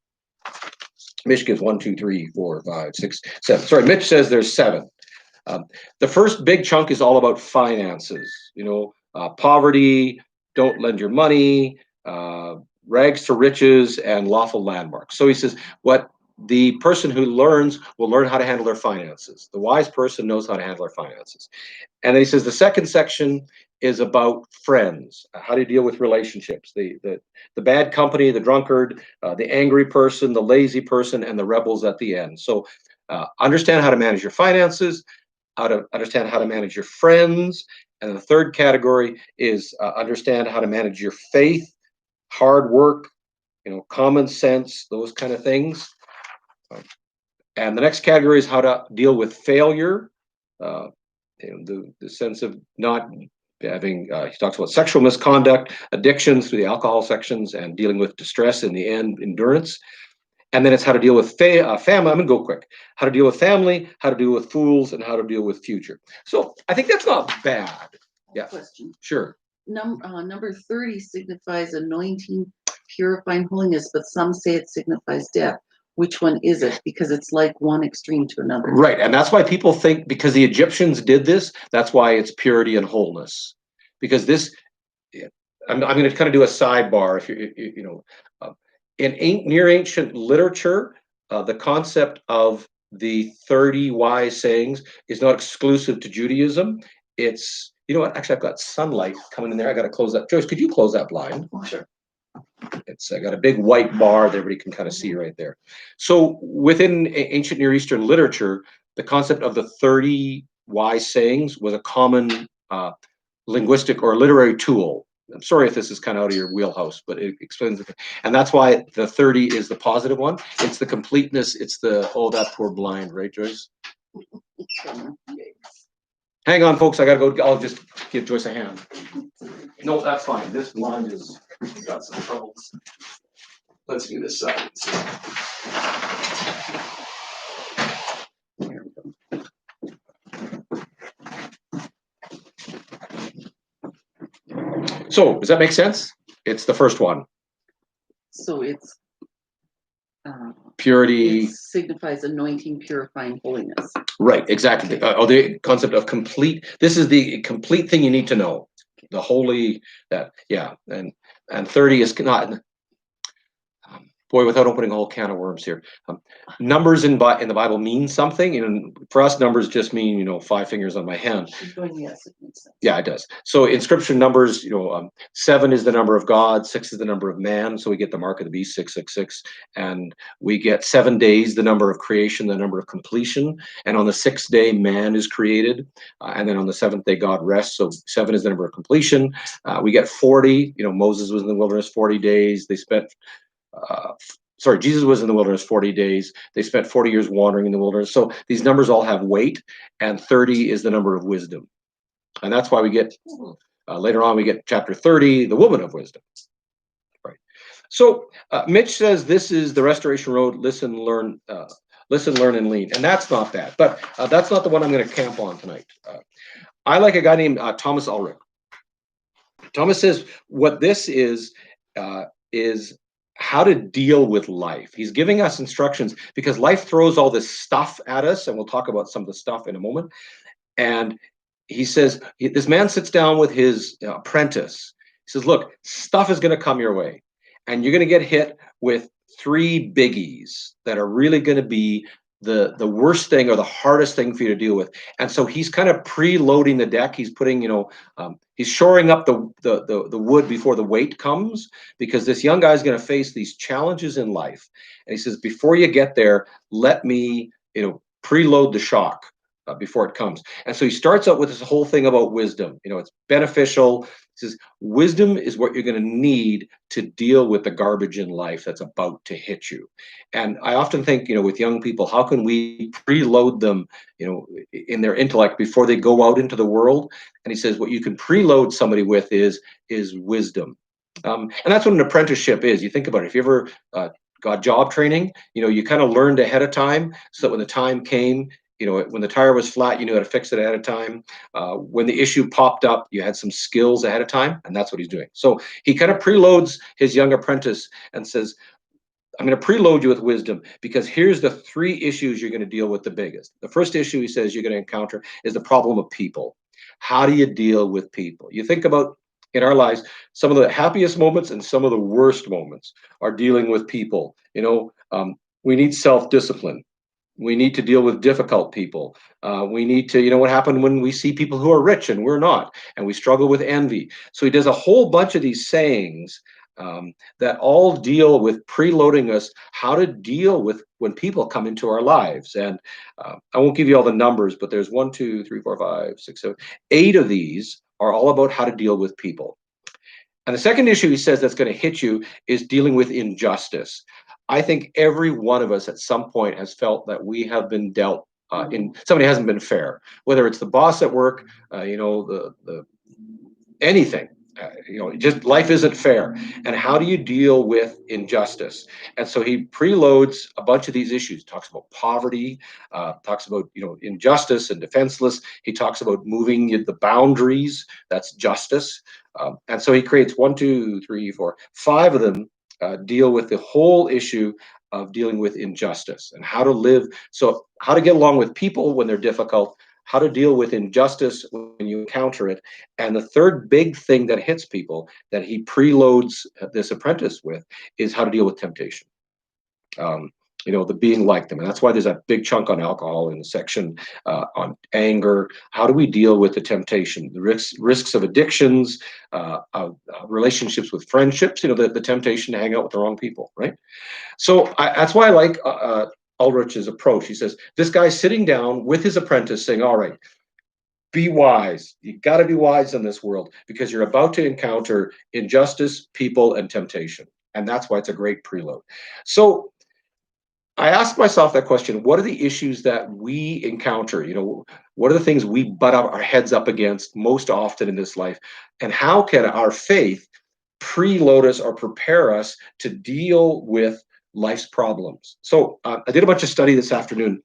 Speaker 1: Mitch gives 1, 2, 3, 4, 5, 6, 7. Sorry, Mitch says there's 7. The first big chunk is all about finances. Poverty, don't lend your money, rags to riches, and lawful landmarks. So he says, what the person who learns will learn how to handle their finances. The wise person knows how to handle their finances. And then he says the second section is about friends. How do you deal with relationships? The bad company, the drunkard, the angry person, the lazy person, and the rebels at the end. So understand how to manage your finances, how to understand how to manage your friends, And then the third category is understand how to manage your faith, hard work, common sense, those kind of things. And the next category is how to deal with failure, the sense of not having, he talks about sexual misconduct, addictions through the alcohol sections, and dealing with distress in the end, endurance. And then it's how to deal with family. I'm going to go quick. How to deal with family, how to deal with fools, and how to deal with future. So I think that's not bad. Yeah.
Speaker 3: Question.
Speaker 1: Sure.
Speaker 3: Number 30 signifies anointing, purifying holiness, but some say it signifies death. Which one is it? Because it's like one extreme to another.
Speaker 1: Right. And that's why people think, because the Egyptians did this, that's why it's purity and wholeness. Because this, I'm going to kind of do a sidebar. If in near ancient literature, the concept of the 30 wise sayings is not exclusive to Judaism. It's, you know what? Actually, I've got sunlight coming in there. I got to close that. Joyce, could you close that blind?
Speaker 3: Oh, sure.
Speaker 1: I got a big white bar that everybody can kind of see right there. So within ancient Near Eastern literature, the concept of the 30 wise sayings was a common linguistic or literary tool. I'm sorry if this is kind of out of your wheelhouse, but it explains it. And that's why the 30 is the positive one. It's the completeness. It's the, oh, that poor blind, right, Joyce? Hang on, folks. I got to go. I'll just give Joyce a hand. No, that's fine. This blind has got some troubles. Let's do this side. Here we go. So, does that make sense? It's the first one.
Speaker 3: So it's
Speaker 1: Purity.
Speaker 3: it signifies anointing, purifying holiness.
Speaker 1: Right, exactly. The concept of complete. This is the complete thing you need to know. The holy, that, yeah. And 30 is not, boy, without opening a whole can of worms here. Numbers in the Bible mean something. And for us, numbers just mean, 5 fingers on my hand.
Speaker 3: Yes, it makes sense.
Speaker 1: Yeah, it does. So in scripture, numbers, 7 is the number of God, 6 is the number of man. So we get the mark of the beast, 666. And we get 7 days, the number of creation, the number of completion. And on the 6th day, man is created. And then on the 7th day, God rests. So 7 is the number of completion. We get 40. Moses was in the wilderness 40 days. They spent Jesus was in the wilderness 40 days. They spent 40 years wandering in the wilderness. So these numbers all have weight, and 30 is the number of wisdom. And that's why we get, later on, we get chapter 30, the woman of wisdom. Right. So Mitch says this is the Restoration Road, listen, learn, and lean. And that's not bad, but that's not the one I'm going to camp on tonight. I like a guy named Thomas Ulrich. Thomas says what this is how to deal with life. He's giving us instructions because life throws all this stuff at us, and we'll talk about some of the stuff in a moment. And he says, this man sits down with his apprentice. He says, look, stuff is going to come your way, and you're going to get hit with 3 biggies that are really going to be the worst thing or the hardest thing for you to deal with. And so he's kind of preloading the deck. He's putting, he's shoring up the wood before the weight comes, because this young guy is going to face these challenges in life. And he says, before you get there, let me, preload the shock before it comes. And so he starts out with this whole thing about wisdom. It's beneficial. He says, wisdom is what you're going to need to deal with the garbage in life that's about to hit you. And I often think, with young people, how can we preload them, in their intellect before they go out into the world? And he says, what you can preload somebody with is wisdom. And that's what an apprenticeship is. You think about it. If you ever got job training, you kind of learned ahead of time, so that when the time came, when the tire was flat, you knew how to fix it ahead of time. When the issue popped up, you had some skills ahead of time, and that's what he's doing. So he kind of preloads his young apprentice and says, I'm going to preload you with wisdom, because here's the 3 issues you're going to deal with the biggest. The first issue, he says, you're going to encounter is the problem of people. How do you deal with people? You think about, in our lives, some of the happiest moments and some of the worst moments are dealing with people. We need self-discipline. We need to deal with difficult people. We need to, what happened when we see people who are rich and we're not, and we struggle with envy. So he does a whole bunch of these sayings that all deal with preloading us how to deal with when people come into our lives. And I won't give you all the numbers, but there's 1, 2, 3, 4, 5, 6, 7, 8 of these are all about how to deal with people. And the second issue he says that's going to hit you is dealing with injustice. I think every one of us at some point has felt that we have been dealt in somebody hasn't been fair, whether it's the boss at work, the anything. Just life isn't fair. And how do you deal with injustice? And so he preloads a bunch of these issues. Talks about poverty, talks about injustice and defenseless. He talks about moving the boundaries. That's justice. And so he creates 1, 2, 3, 4, 5 of them deal with the whole issue of dealing with injustice and how to live. So how to get along with people when they're difficult, how to deal with injustice when you encounter it. And the third big thing that hits people that he preloads this apprentice with is how to deal with temptation. The being like them. And that's why there's a big chunk on alcohol in the section on anger. How do we deal with the temptation, the risks of addictions, relationships with friendships, the temptation to hang out with the wrong people, right? So that's why I like Ulrich's approach. He says, this guy's sitting down with his apprentice saying, all right, be wise. You got to be wise in this world because you're about to encounter injustice, people, and temptation. And that's why it's a great preload. So I asked myself that question, what are the issues that we encounter? What are the things we butt our heads up against most often in this life? And how can our faith preload us or prepare us to deal with life's problems? So I did a bunch of study this afternoon.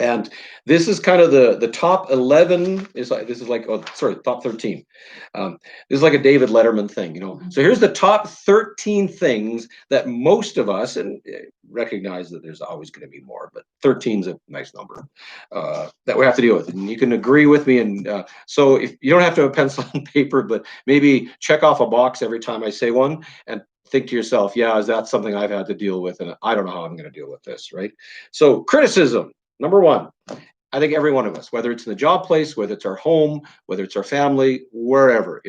Speaker 1: And this is kind of the top 11 top 13. This is like a David Letterman thing, So here's the top 13 things that most of us, and recognize that there's always going to be more, but 13 is a nice number that we have to deal with. And you can agree with me. And so if you don't have to have a pencil and paper, but maybe check off a box every time I say one and think to yourself, yeah, is that something I've had to deal with? And I don't know how I'm going to deal with this, right? So criticism. Number one, I think every one of us, whether it's in the job place, whether it's our home, whether it's our family, wherever,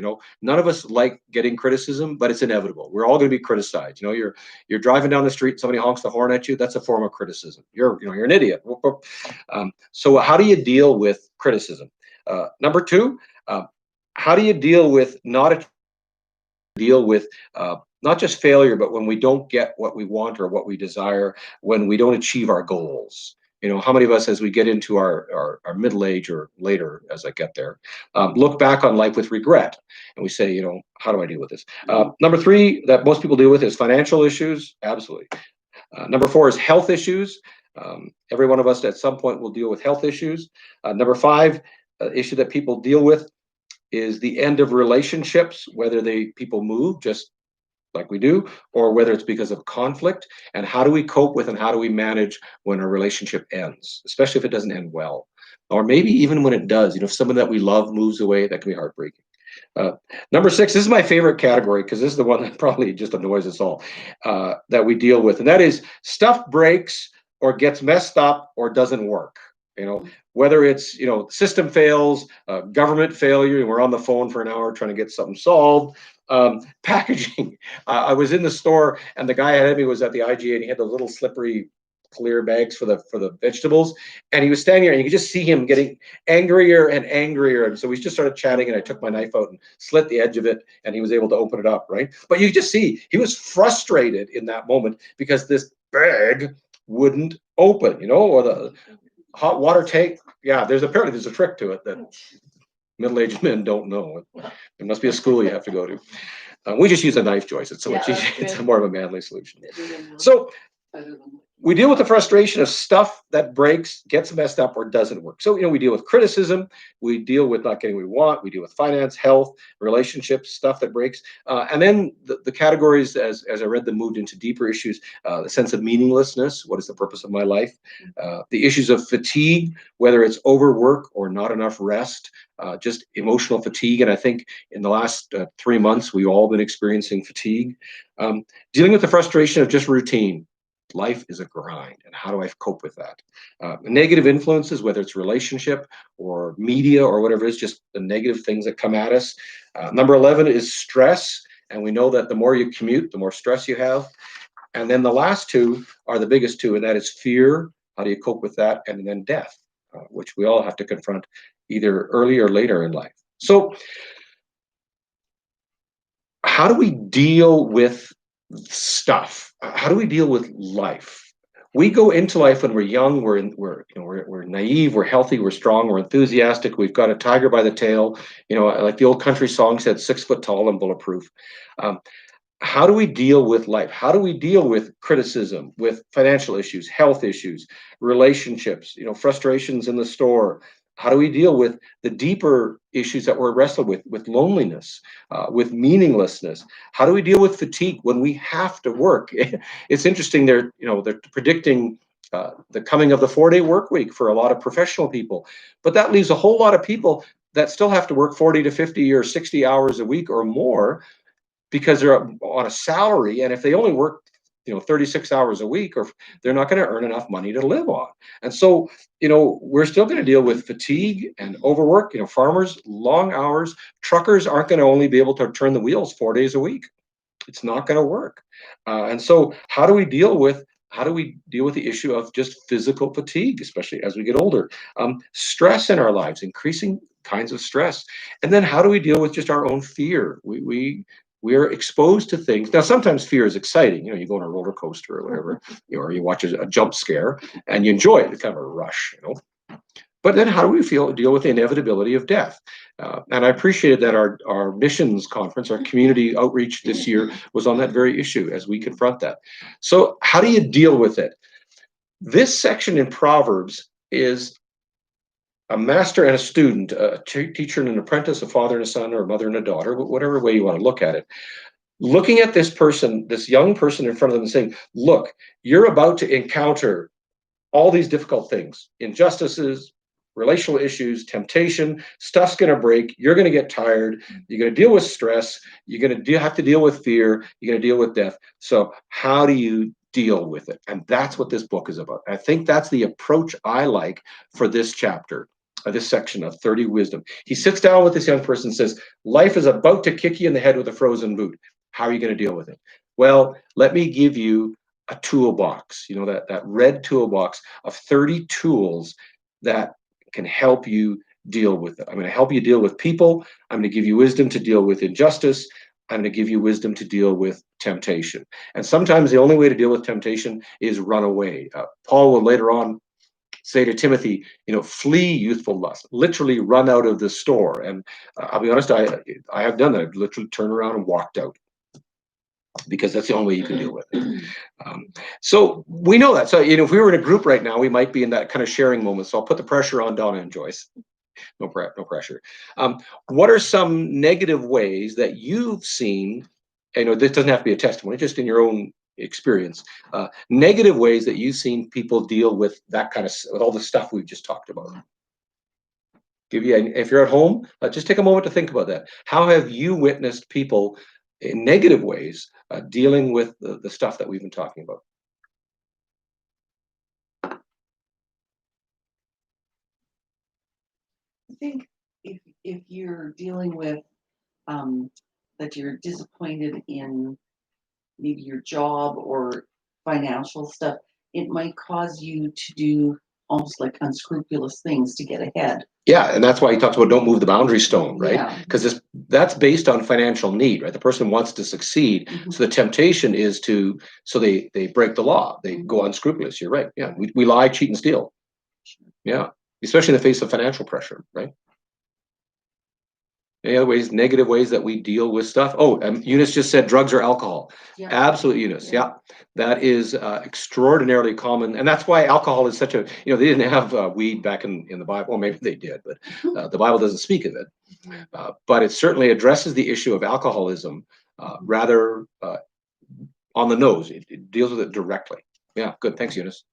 Speaker 1: none of us like getting criticism, but it's inevitable. We're all going to be criticized. You're driving down the street, somebody honks the horn at you. That's a form of criticism. You're an idiot. So how do you deal with criticism? Number two, how do you deal with not just failure, but when we don't get what we want or what we desire, when we don't achieve our goals? How many of us, as we get into our middle age or later, as I get there, look back on life with regret, and we say, how do I deal with this? Number three that most people deal with is financial issues. Absolutely. Number four is health issues. Every one of us at some point will deal with health issues. Number five issue that people deal with is the end of relationships, whether people move just like we do, or whether it's because of conflict, and how do we cope with and how do we manage when a relationship ends, especially if it doesn't end well, or maybe even when it does, if someone that we love moves away, that can be heartbreaking. Number six, this is my favorite category because this is the one that probably just annoys us all, that we deal with, and that is stuff breaks or gets messed up or doesn't work. Whether it's, system fails, government failure, and we're on the phone for an hour trying to get something solved. Packaging. I was in the store and the guy ahead of me was at the IGA and he had the little slippery clear bags for the vegetables. And he was standing there and you could just see him getting angrier and angrier. And so we just started chatting and I took my knife out and slit the edge of it and he was able to open it up, right? But you just see, he was frustrated in that moment because this bag wouldn't open, or the hot water tank. Yeah, there's a trick to it that middle-aged men don't know. There must be a school you have to go to. We just use a knife, Joyce. It's so much easier. It's more of a manly solution. So we deal with the frustration of stuff that breaks, gets messed up, or doesn't work. So, we deal with criticism. We deal with not getting what we want. We deal with finance, health, relationships, stuff that breaks. And then the categories, as I read them, moved into deeper issues, the sense of meaninglessness. What is the purpose of my life? The issues of fatigue, whether it's overwork or not enough rest, just emotional fatigue. And I think in the last 3 months, we've all been experiencing fatigue. Dealing with the frustration of just routine. Life is a grind, and how do I cope with that? Negative influences, whether it's relationship or media or whatever it is, just the negative things that come at us. Number 11 is stress, and we know that the more you commute, the more stress you have. And then the last two are the biggest two, and that is fear. How do you cope with that? And then death, which we all have to confront either early or later in life. So how do we deal with stuff? How do we deal with life? We go into life when we're young, we're naive, we're healthy, we're strong, we're enthusiastic, we've got a tiger by the tail, like the old country song said, 6 foot tall and bulletproof. Um, how do we deal with life? How do we deal with criticism, with financial issues, health issues, relationships, frustrations in the store? How do we deal with the deeper issues that we're wrestling with loneliness, with meaninglessness? How do we deal with fatigue when we have to work? It's interesting. They're predicting the coming of the 4-day work week for a lot of professional people, but that leaves a whole lot of people that still have to work 40 to 50 or 60 hours a week or more because they're on a salary, and if they only work 36 hours a week, or they're not going to earn enough money to live on. And so we're still going to deal with fatigue and overwork. Farmers, long hours. Truckers aren't going to only be able to turn the wheels 4 days a week. It's not going to work. And so how do we deal with the issue of just physical fatigue, especially as we get older? Stress in our lives, increasing kinds of stress. And then how do we deal with just our own fear? We're exposed to things. Now, sometimes fear is exciting. You go on a roller coaster or whatever, or you watch a jump scare and you enjoy it. It's kind of a rush. But then how do we deal with the inevitability of death? And I appreciated that our missions conference, our community outreach this year was on that very issue as we confront that. So how do you deal with it? This section in Proverbs is a master and a student, a teacher and an apprentice, a father and a son, or a mother and a daughter, whatever way you want to look at it. Looking at this person, this young person in front of them and saying, look, you're about to encounter all these difficult things, injustices, relational issues, temptation, stuff's going to break, you're going to get tired, you're going to deal with stress, you're going to have to deal with fear, you're going to deal with death. So how do you deal with it? And that's what this book is about. I think that's the approach I like for this chapter, this section of 30 Wisdom. He sits down with this young person and says, life is about to kick you in the head with a frozen boot. How are you going to deal with it? Well, let me give you a toolbox, that red toolbox of 30 tools that can help you deal with it. I'm going to help you deal with people. I'm going to give you wisdom to deal with injustice. I'm going to give you wisdom to deal with temptation. And sometimes the only way to deal with temptation is run away. Paul will later on say to Timothy, flee youthful lust, literally run out of the store. And I'll be honest, I have done that. I've literally turned around and walked out, because that's the only way you can deal with it. So we know that. So, if we were in a group right now, we might be in that kind of sharing moment. So I'll put the pressure on Donna and Joyce. No pressure. What are some negative ways that you've seen, this doesn't have to be a testimony, just in your own experience, negative ways that you've seen people deal with that kind of, with all the stuff we've just talked about? If you're at home, just take a moment to think about that. How have you witnessed people in negative ways dealing with the stuff that we've been talking about?
Speaker 3: I think if you're dealing with that you're disappointed in maybe your job or financial stuff, it might cause you to do almost like unscrupulous things to get ahead.
Speaker 1: Yeah, and that's why he talks about don't move the boundary stone, right?
Speaker 3: Yeah.
Speaker 1: Because that's based on financial need, right? The person wants to succeed, so the temptation is so they break the law, they go unscrupulous. You're right. Yeah, we lie, cheat, and steal. Yeah, especially in the face of financial pressure, right? Any other ways, negative ways that we deal with stuff? Oh, Eunice just said drugs or alcohol.
Speaker 3: Yeah.
Speaker 1: Absolutely, Eunice. Yeah, that is extraordinarily common, and that's why alcohol is such a. They didn't have weed back in the Bible. Well, maybe they did, but the Bible doesn't speak of it. But it certainly addresses the issue of alcoholism rather on the nose. It deals with it directly. Yeah, good. Thanks, Eunice.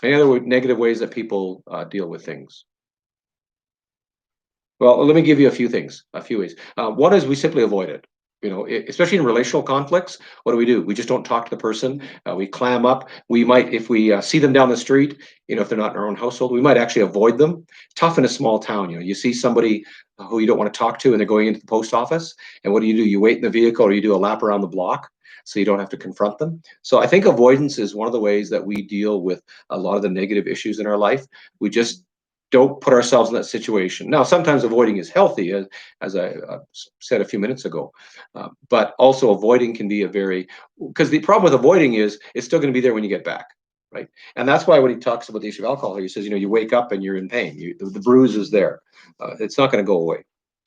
Speaker 1: Any other negative ways that people deal with things? Well, let me give you a few ways. One is we simply avoid it. Especially in relational conflicts, what do? We just don't talk to the person. We clam up. We might, if we see them down the street, if they're not in our own household, we might actually avoid them. Tough in a small town. You see somebody who you don't want to talk to and they're going into the post office. And what do? You wait in the vehicle, or you do a lap around the block so you don't have to confront them. So I think avoidance is one of the ways that we deal with a lot of the negative issues in our life. We just don't put ourselves in that situation. Now, sometimes avoiding is healthy, as I said a few minutes ago, but also avoiding can be a very, because the problem with avoiding is it's still going to be there when you get back, right? And that's why when he talks about the issue of alcohol, he says, you wake up and you're in pain. The bruise is there. It's not going to go away.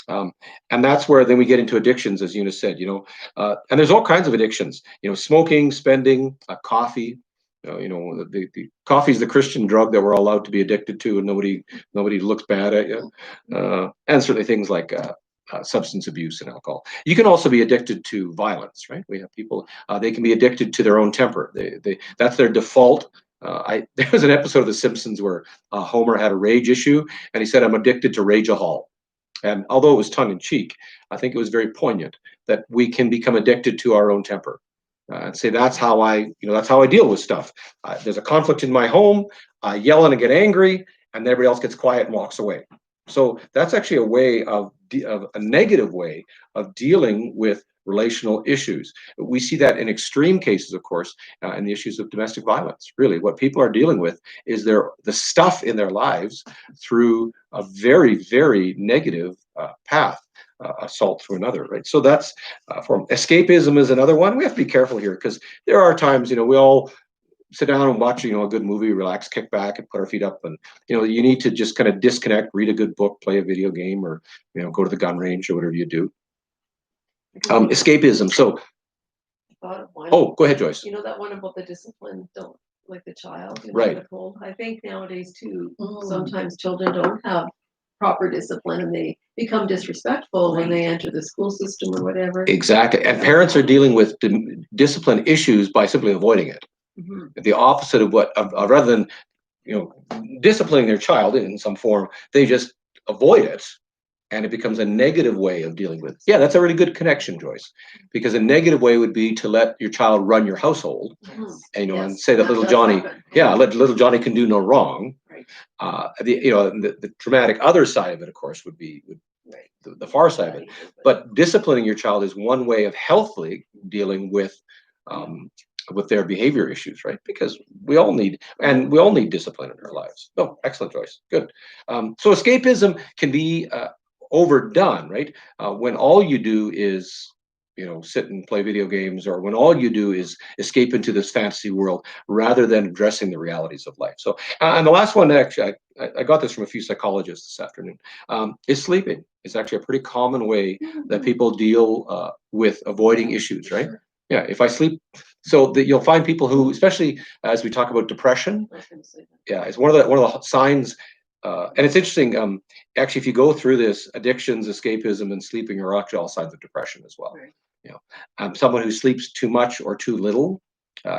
Speaker 1: And that's where then we get into addictions, as Eunice said, and there's all kinds of addictions, smoking, spending, coffee. The coffee is the Christian drug that we're all allowed to be addicted to, and nobody looks bad at you. And certainly things like substance abuse and alcohol. You can also be addicted to violence, right? We have people, they can be addicted to their own temper. That's their default. There was an episode of The Simpsons where Homer had a rage issue, and he said, "I'm addicted to rageahol." And although it was tongue in cheek, I think it was very poignant that we can become addicted to our own temper. And say that's how I deal with stuff. There's a conflict in my home. I yell and I get angry, and everybody else gets quiet and walks away. So that's actually a way of a negative way of dealing with relational issues. We see that in extreme cases, of course, in the issues of domestic violence. Really, what people are dealing with is the stuff in their lives through a very, very negative path. Assault through another, right? So that's form. Escapism is another one. We have to be careful here because there are times, we all sit down and watch, a good movie, relax, kick back, and put our feet up, and you need to just kind of disconnect, read a good book, play a video game, or go to the gun range or whatever you do. Escapism. So, oh, go ahead, Joyce.
Speaker 2: That one about the discipline, don't like the child,
Speaker 1: right?
Speaker 2: Nicole. I think nowadays too,
Speaker 3: Mm.
Speaker 2: sometimes children don't have proper discipline and they become disrespectful when they enter the school system or whatever.
Speaker 1: Exactly. And parents are dealing with discipline issues by simply avoiding it. Mm-hmm. The opposite of what, rather than, disciplining their child in some form, they just avoid it. And it becomes a negative way of dealing with it. Yeah, that's a really good connection, Joyce. Because a negative way would be to let your child run your household, and and say that little Johnny, let little Johnny can do no wrong. Right. The dramatic other side of it, of course, would be the far side of it. But disciplining your child is one way of healthily dealing with their behavior issues, right? Because we all need discipline in our lives. Oh, excellent, Joyce. Good. So escapism can be overdone, right? When all you do is, sit and play video games, or when all you do is escape into this fantasy world rather than addressing the realities of life. So, and the last one, actually, I got this from a few psychologists this afternoon, is sleeping. It's actually a pretty common way that people deal with avoiding issues, right? Yeah, if I sleep, so that you'll find people who, especially as we talk about depression, it's one of the signs. And it's interesting, actually, if you go through this, addictions, escapism, and sleeping are actually all signs of depression as well. Right. Someone who sleeps too much or too little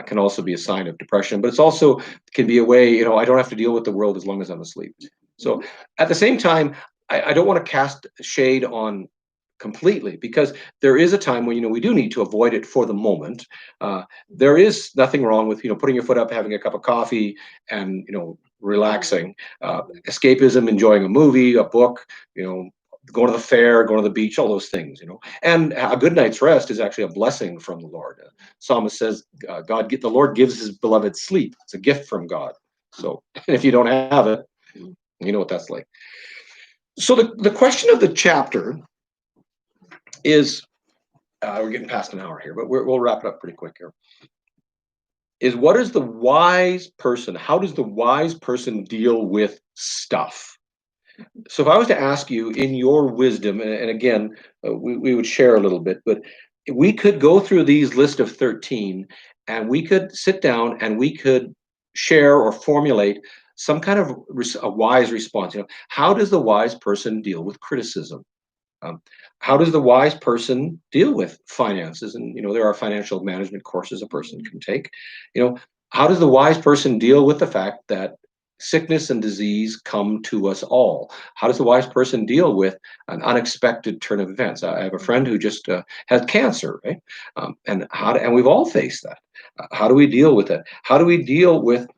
Speaker 1: can also be a sign of depression, but it's also can be a way, I don't have to deal with the world as long as I'm asleep. So at the same time, I don't want to cast shade on completely, because there is a time when we do need to avoid it for the moment. There is nothing wrong with putting your foot up, having a cup of coffee, and relaxing. Escapism, enjoying a movie, a book, going to the fair, going to the beach, all those things. And a good night's rest is actually a blessing from the Lord. Psalmist says, the Lord gives his beloved sleep. It's a gift from God. So if you don't have it, you know what that's like. So the question of the chapter is, we're getting past an hour here, but we'll wrap it up pretty quick here. Is what is the wise person? How does the wise person deal with stuff? So if I was to ask you in your wisdom, and again, we would share a little bit, but we could go through these list of 13 and we could sit down and we could share or formulate some kind of a wise response. How does the wise person deal with criticism? How does the wise person deal with finances? And there are financial management courses a person can take. How does the wise person deal with the fact that sickness and disease come to us all? How does the wise person deal with an unexpected turn of events? I have a friend who just had cancer, right? And we've all faced that. How do we deal with it? How do we deal with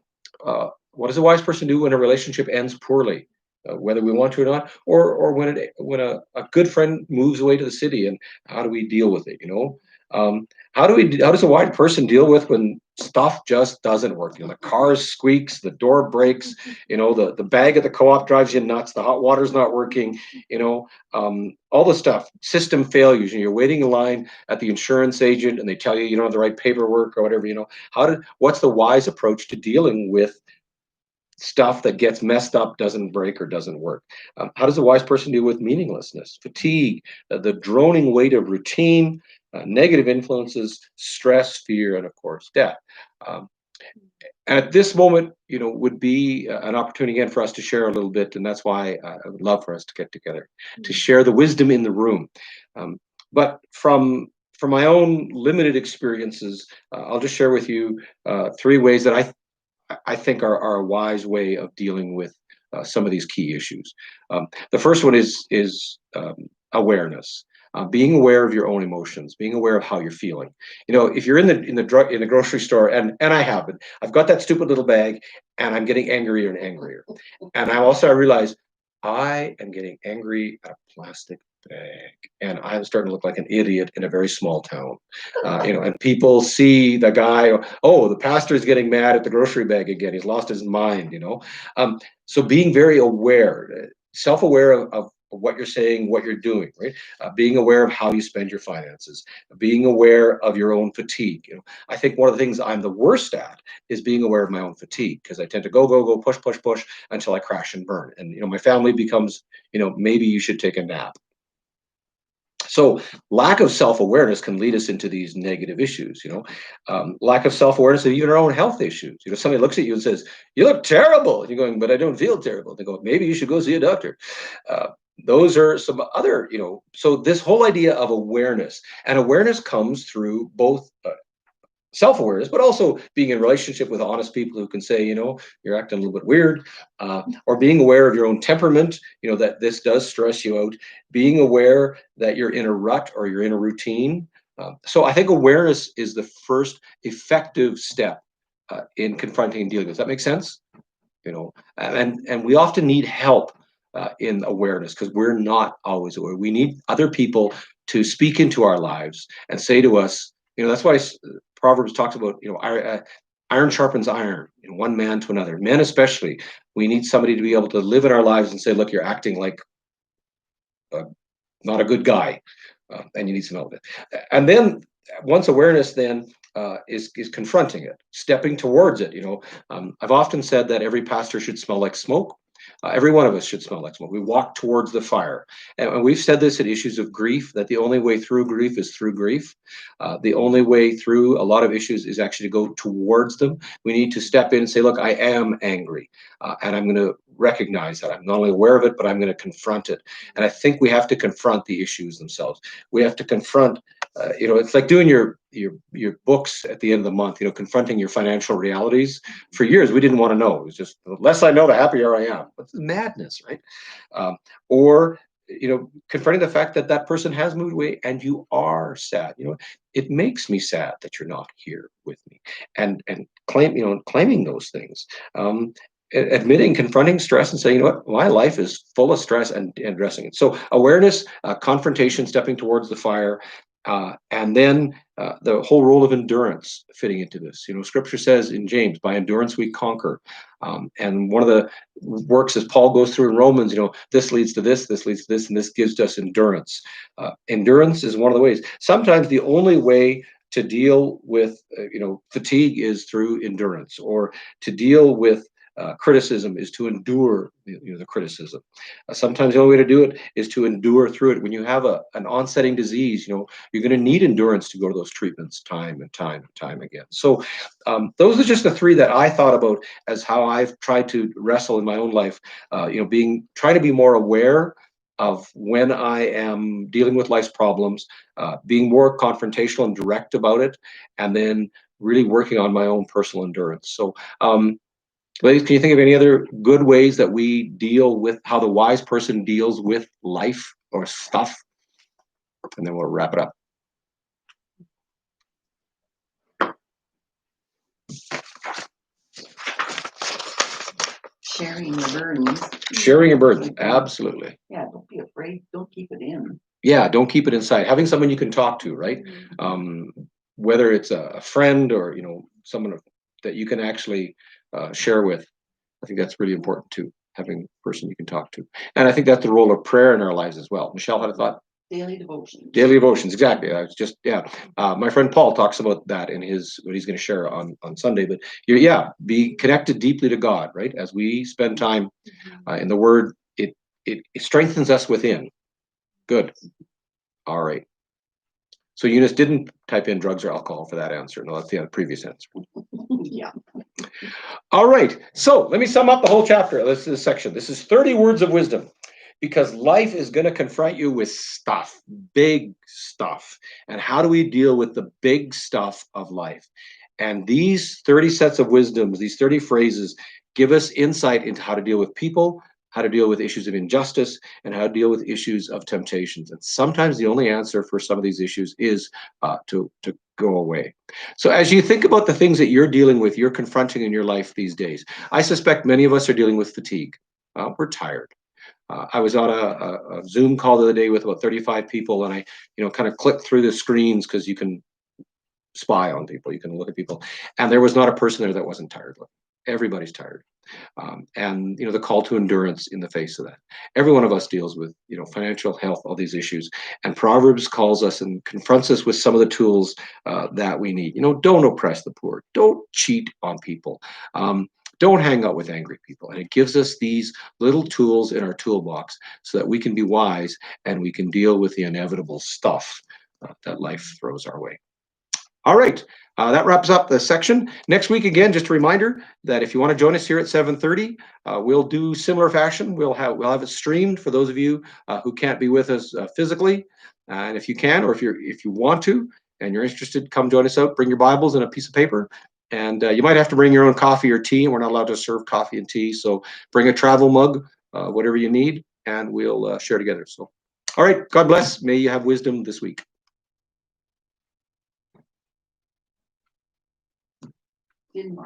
Speaker 1: what does a wise person do when a relationship ends poorly? Whether we want to or not, or when a good friend moves away to the city, and how do we deal with it? How does a wise person deal with when stuff just doesn't work. The car squeaks, the door breaks, the bag at the co-op drives you nuts, the hot water's not working, all the stuff, system failures, you're waiting in line at the insurance agent and they tell you don't have the right paperwork or whatever, what's the wise approach to dealing with stuff that gets messed up, doesn't break, or doesn't work? How does a wise person deal with meaninglessness, fatigue, the droning weight of routine, negative influences, stress, fear, and of course, death? At this moment, would be an opportunity again for us to share a little bit, and that's why I would love for us to get together to share the wisdom in the room. But from my own limited experiences, I'll just share with you 3 ways that I think are a wise way of dealing with some of these key issues. The first one is awareness. Being aware of your own emotions, being aware of how you're feeling. If you're in the grocery store, and I've got that stupid little bag, and I'm getting angrier and angrier, and I realize I am getting angry at a plastic bag, and I'm starting to look like an idiot in a very small town. And people see the guy, oh, the pastor is getting mad at the grocery bag again. He's lost his mind. So being very aware, self-aware of what you're saying, what you're doing, right? Being aware of how you spend your finances, being aware of your own fatigue. I think one of the things I'm the worst at is being aware of my own fatigue, because I tend to go, push until I crash and burn. And, my family becomes, maybe you should take a nap. So lack of self-awareness can lead us into these negative issues, lack of self-awareness of even our own health issues. Somebody looks at you and says, you look terrible. And you're going, but I don't feel terrible. They go, maybe you should go see a doctor. Those are some other, so this whole idea of awareness, and awareness comes through both self-awareness, but also being in relationship with honest people who can say, you're acting a little bit weird, or being aware of your own temperament, that this does stress you out, being aware that you're in a rut or you're in a routine. So I think awareness is the first effective step in confronting and dealing with. Does that make sense? And we often need help in awareness, because we're not always aware. We need other people to speak into our lives and say to us, that's why Proverbs talks about, iron sharpens iron, one man to another. Men especially, we need somebody to be able to live in our lives and say, look, you're acting like not a good guy, and you need some help. And then once awareness then is confronting it, stepping towards it. I've often said that every pastor should smell like smoke. Every one of us should smell like smoke. We walk towards the fire. And we've said this at Issues of Grief, that the only way through grief is through grief. The only way through a lot of issues is actually to go towards them. We need to step in and say, look, I am angry. And I'm going to recognize that. I'm not only aware of it, but I'm going to confront it. And I think we have to confront the issues themselves. We have to confront, it's like doing your books at the end of the month, confronting your financial realities. For years, we didn't want to know. It was just, the less I know, the happier I am. It's madness, right? Or confronting the fact that that person has moved away and you are sad. It makes me sad that you're not here with me, and claiming those things. Admitting, confronting stress and saying, what, my life is full of stress, and addressing it. So awareness, confrontation, stepping towards the fire, and then the whole role of endurance fitting into this. Scripture says in James, by endurance we conquer. And one of the works, as Paul goes through in Romans, this leads to this, this leads to this, and this gives us endurance. Endurance is one of the ways. Sometimes the only way to deal with fatigue is through endurance, or to deal with criticism is to endure the criticism. Sometimes the only way to do it is to endure through it. When you have an onsetting disease, you're going to need endurance to go to those treatments time and time again. So those are just the 3 that I thought about as how I've tried to wrestle in my own life. Trying to be more aware of when I am dealing with life's problems, being more confrontational and direct about it, and then really working on my own personal endurance. So ladies, can you think of any other good ways that we deal with how the wise person deals with life or stuff? And then we'll wrap it up.
Speaker 3: Sharing your burdens.
Speaker 1: Sharing a burden, absolutely.
Speaker 3: Yeah, don't be afraid. Don't keep it in.
Speaker 1: Yeah, don't keep it inside. Having someone you can talk to, right? whether it's a friend or, someone that you can actually share with. I think that's really important too, having a person you can talk to. And I think that's the role of prayer in our lives as well. Michelle had a thought?
Speaker 3: Daily devotion.
Speaker 1: Daily devotions, exactly. I was just, my friend Paul talks about that in what he's going to share on Sunday. But be connected deeply to God, right? As we spend time in the Word, it strengthens us within. Good. All right. So Eunice didn't type in drugs or alcohol for that answer. No, that's the previous answer.
Speaker 3: Yeah.
Speaker 1: All right. So let me sum up the whole chapter. This is section. This is 30 words of wisdom, because life is going to confront you with stuff, big stuff. And how do we deal with the big stuff of life? And these 30 sets of wisdoms, these 30 phrases, give us insight into how to deal with people, how to deal with issues of injustice, and how to deal with issues of temptations. And sometimes the only answer for some of these issues is to go away. So as you think about the things that you're dealing with, you're confronting in your life these days, I suspect many of us are dealing with fatigue. We're tired. I was on a Zoom call the other day with about 35 people, and I, kind of clicked through the screens because you can spy on people, you can look at people, and there was not a person there that wasn't tired. Everybody's tired. And the call to endurance in the face of that. Every one of us deals with financial health, all these issues, and Proverbs calls us and confronts us with some of the tools that we need. Don't oppress the poor, don't cheat on people, don't hang out with angry people. And it gives us these little tools in our toolbox so that we can be wise and we can deal with the inevitable stuff that life throws our way. All right, that wraps up the section. Next week, again, just a reminder that if you want to join us here at 7:30, we'll do similar fashion. We'll have it streamed for those of you who can't be with us physically. And if you can, or if you want to, and you're interested, come join us out. Bring your Bibles and a piece of paper. And you might have to bring your own coffee or tea. We're not allowed to serve coffee and tea, so bring a travel mug, whatever you need, and we'll share together. So, all right, God bless. May you have wisdom this week.
Speaker 3: Didn't